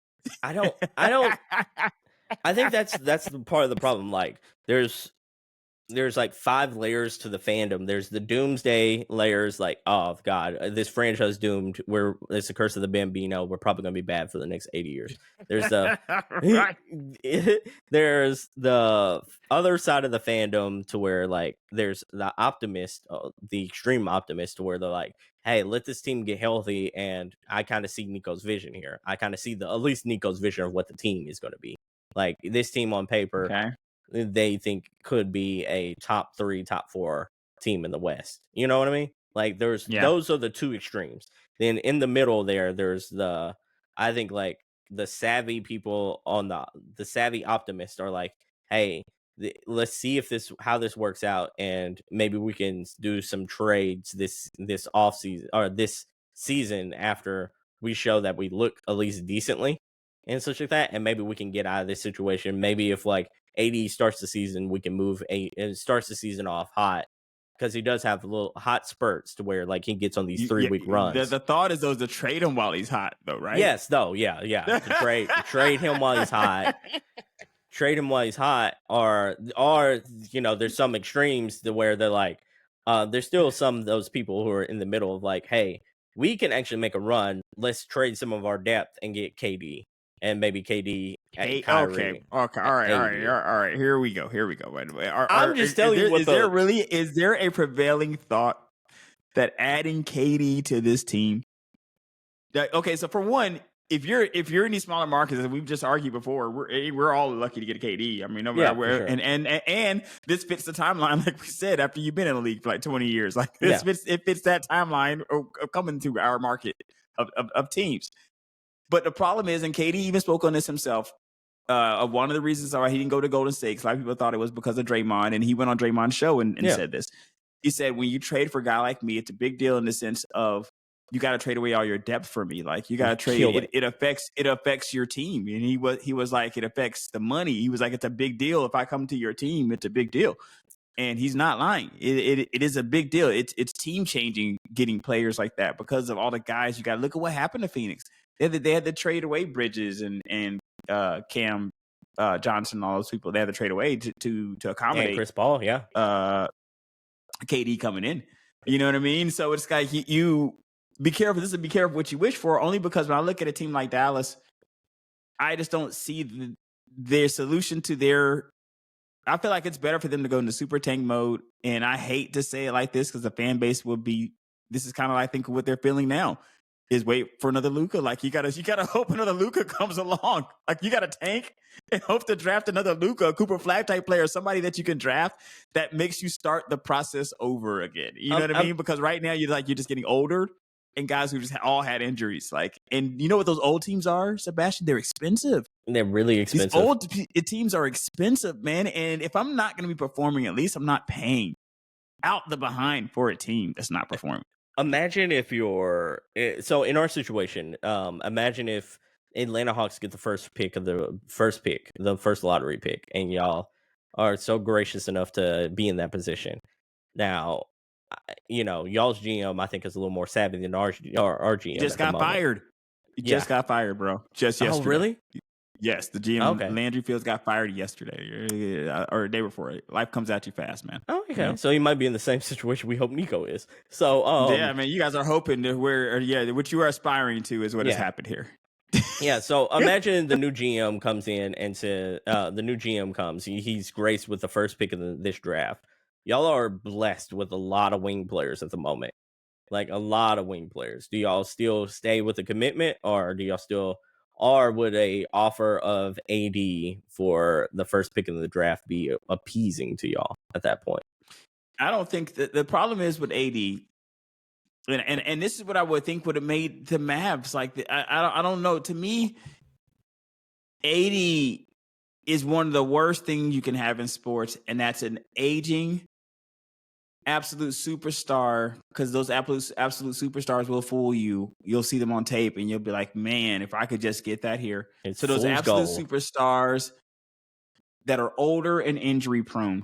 I don't. I think that's the part of the problem. Like there's like 5 layers to the fandom. There's the doomsday layers, like, oh god, this franchise doomed. It's the curse of the Bambino. We're probably gonna be bad for the next 80 years. There's the there's the other side of the fandom to where like there's the optimist, the extreme optimist, to where they're like, hey, let this team get healthy, and I kind of see Nico's vision here. I kind of see at least Nico's vision of what the team is going to be. Like this team on paper, they think could be a top 3, top 4 team in the West. You know what I mean? Like those are the two extremes. Then in the middle there's I think like the savvy people on the savvy optimists are like, hey, let's see if how this works out, and maybe we can do some trades this off season or this season after we show that we look at least decently and such like that, and maybe we can get out of this situation. Maybe if like AD starts the season, we can move and starts the season off hot, because he does have little hot spurts to where like he gets on these 3-week runs. The thought is to trade him while he's hot, though, right? Yes, though, yeah. To trade him while he's hot. Trade him while he's hot, or there's some extremes to where they're like, there's still some of those people who are in the middle of like, hey, we can actually make a run. Let's trade some of our depth and get KD. And maybe KD. Okay. All right. Here we go. By the way, I'm just telling you. Is there a prevailing thought that adding KD to this team? Okay, so for one, if you're in these smaller markets, as we've just argued before, we're all lucky to get a KD. I mean, no matter where, sure. and this fits the timeline, like we said, after you've been in the league for like 20 years, like it fits that timeline of coming to our market of teams. But the problem is, and KD even spoke on this himself, one of the reasons why he didn't go to Golden State, a lot of people thought it was because of Draymond, and he went on Draymond's show and said this. He said, when you trade for a guy like me, it's a big deal in the sense of you got to trade away all your depth for me. Like you got to trade. It affects your team. And he was like, it affects the money. He was like, it's a big deal. If I come to your team, it's a big deal. And he's not lying. It is a big deal. It's team changing getting players like that because of all the guys you got. Look at what happened to Phoenix. They had to trade away Bridges and Cam Johnson, all those people. They had to trade away to accommodate Chris Paul, KD coming in. You know what I mean? So it's like you be careful. This is be careful what you wish for. Only because when I look at a team like Dallas, I just don't see their solution to their. I feel like it's better for them to go into super tank mode. And I hate to say it like this because the fan base will be. This is kind of I think what they're feeling now. Is wait for another Luka. Like you gotta hope another Luka comes along. Like you gotta tank and hope to draft another Luka, a Cooper Flag type player, somebody that you can draft that makes you start the process over again. You know what I mean? Because right now you're just getting older and guys who just all had injuries. Like, and you know what those old teams are, Sebastian? They're expensive. They're really expensive. These old teams are expensive, man. And if I'm not gonna be performing, at least I'm not paying out the behind for a team that's not performing. Imagine if you're so in our situation. Imagine if Atlanta Hawks get the first lottery pick, and y'all are so gracious enough to be in that position. Now, y'all's GM I think is a little more savvy than our He GM just at the got moment. fired. He Yeah. just got fired, bro. Just Oh, yesterday. really? Yes, the GM Okay. Landry Fields got fired yesterday or the day before. Life comes at you fast, man. Oh, okay. You know? So he might be in the same situation we hope Nico is. So, Yeah, man, you guys are hoping to what you are aspiring to is what has Yeah. happened here. Yeah, so imagine the new GM comes in and the new GM comes. He's graced with the first pick of this draft. Y'all are blessed with a lot of wing players at the moment, like a lot of wing players. Do y'all still stay with the commitment, or do y'all still, or would a offer of AD for the first pick of the draft be appeasing to y'all at that point? I don't think that the problem is with AD, and this is what I would think would have made the Mavs like. I don't know. To me, AD is one of the worst things you can have in sports, and that's an aging absolute superstar, because those absolute superstars will fool you. You'll see them on tape and you'll be like, man, if I could just get that here. It's So those fool's absolute gold. superstars that are older and injury prone,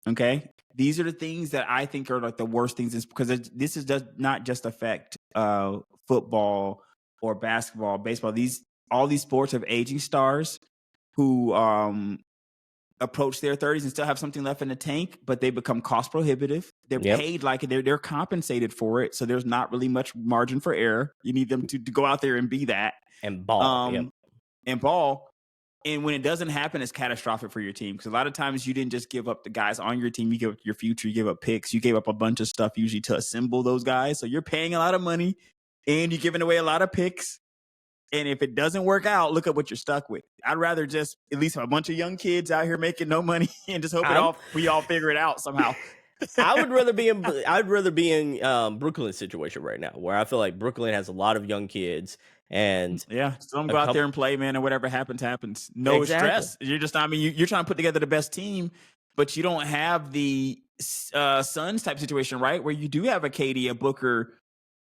okay? These are the things that I think are like the worst things, because this does not just affect football or basketball, baseball. All these sports have aging stars who approach their 30s and still have something left in the tank, but they become cost prohibitive. They're paid like they're compensated for it, so there's not really much margin for error. You need them to go out there and be that And ball. and ball. And when it doesn't happen, it's catastrophic for your team, because a lot of times you didn't just give up the guys on your team, you give up your future, you give up picks, you gave up a bunch of stuff usually to assemble those guys. So you're paying a lot of money and you're giving away a lot of picks. And if it doesn't work out, look at what you're stuck with. I'd rather just at least have a bunch of young kids out here making no money and just hope we all figure it out somehow. I'd rather be in Brooklyn's situation right now, where I feel like Brooklyn has a lot of young kids, and yeah, some go out there and play, man, and whatever happens, happens. No stress. You're just, you're trying to put together the best team, but you don't have the Suns type situation, right? Where you do have a KD, a Booker,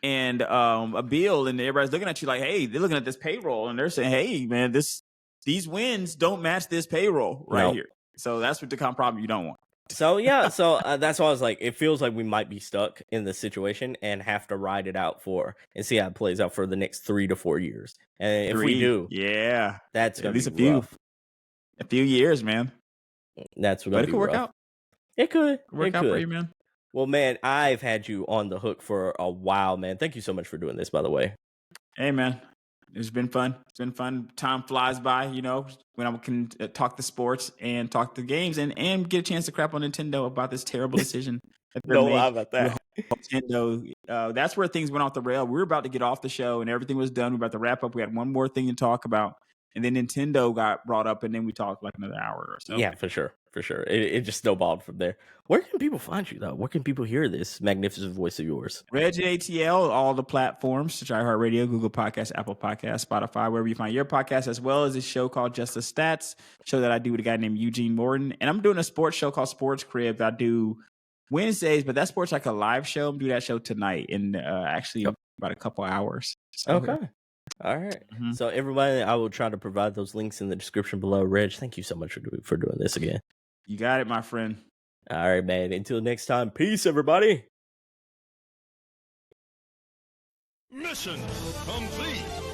and a Beal, and everybody's looking at you like, hey, they're looking at this payroll and they're saying, hey, man, these wins don't match this payroll here. So that's what the kind of problem you don't want. So yeah, that's why I was like, it feels like we might be stuck in this situation and have to ride it out and see how it plays out for the next 3 to 4 years. And if we do, that's gonna at least be a few years, man. That's what it could work out. It could work out for you, man. Well, man, I've had you on the hook for a while, man. Thank you so much for doing this, by the way. Hey, man. It's been fun. It's been fun. Time flies by, when I can talk the sports and talk the games and get a chance to crap on Nintendo about this terrible decision. No lie about that. Nintendo, that's where things went off the rail. We were about to get off the show and everything was done. We were about to wrap up. We had one more thing to talk about. And then Nintendo got brought up, and then we talked like another hour or so. Yeah, for sure. It just snowballed from there. Where can people find you, though? Where can people hear this magnificent voice of yours? Reggie ATL, all the platforms, iHeartRadio, Google Podcasts, Apple Podcasts, Spotify, wherever you find your podcast, as well as a show called Just the Stats, show that I do with a guy named Eugene Morton. And I'm doing a sports show called Sports Crib that I do Wednesdays, but that sports like a live show. I'm doing that show tonight in actually about a couple hours. So, okay. All right. Mm-hmm. So everybody, I will try to provide those links in the description below. Reg, thank you so much for doing this again. You got it, my friend. All right, man. Until next time, peace, everybody. Mission complete.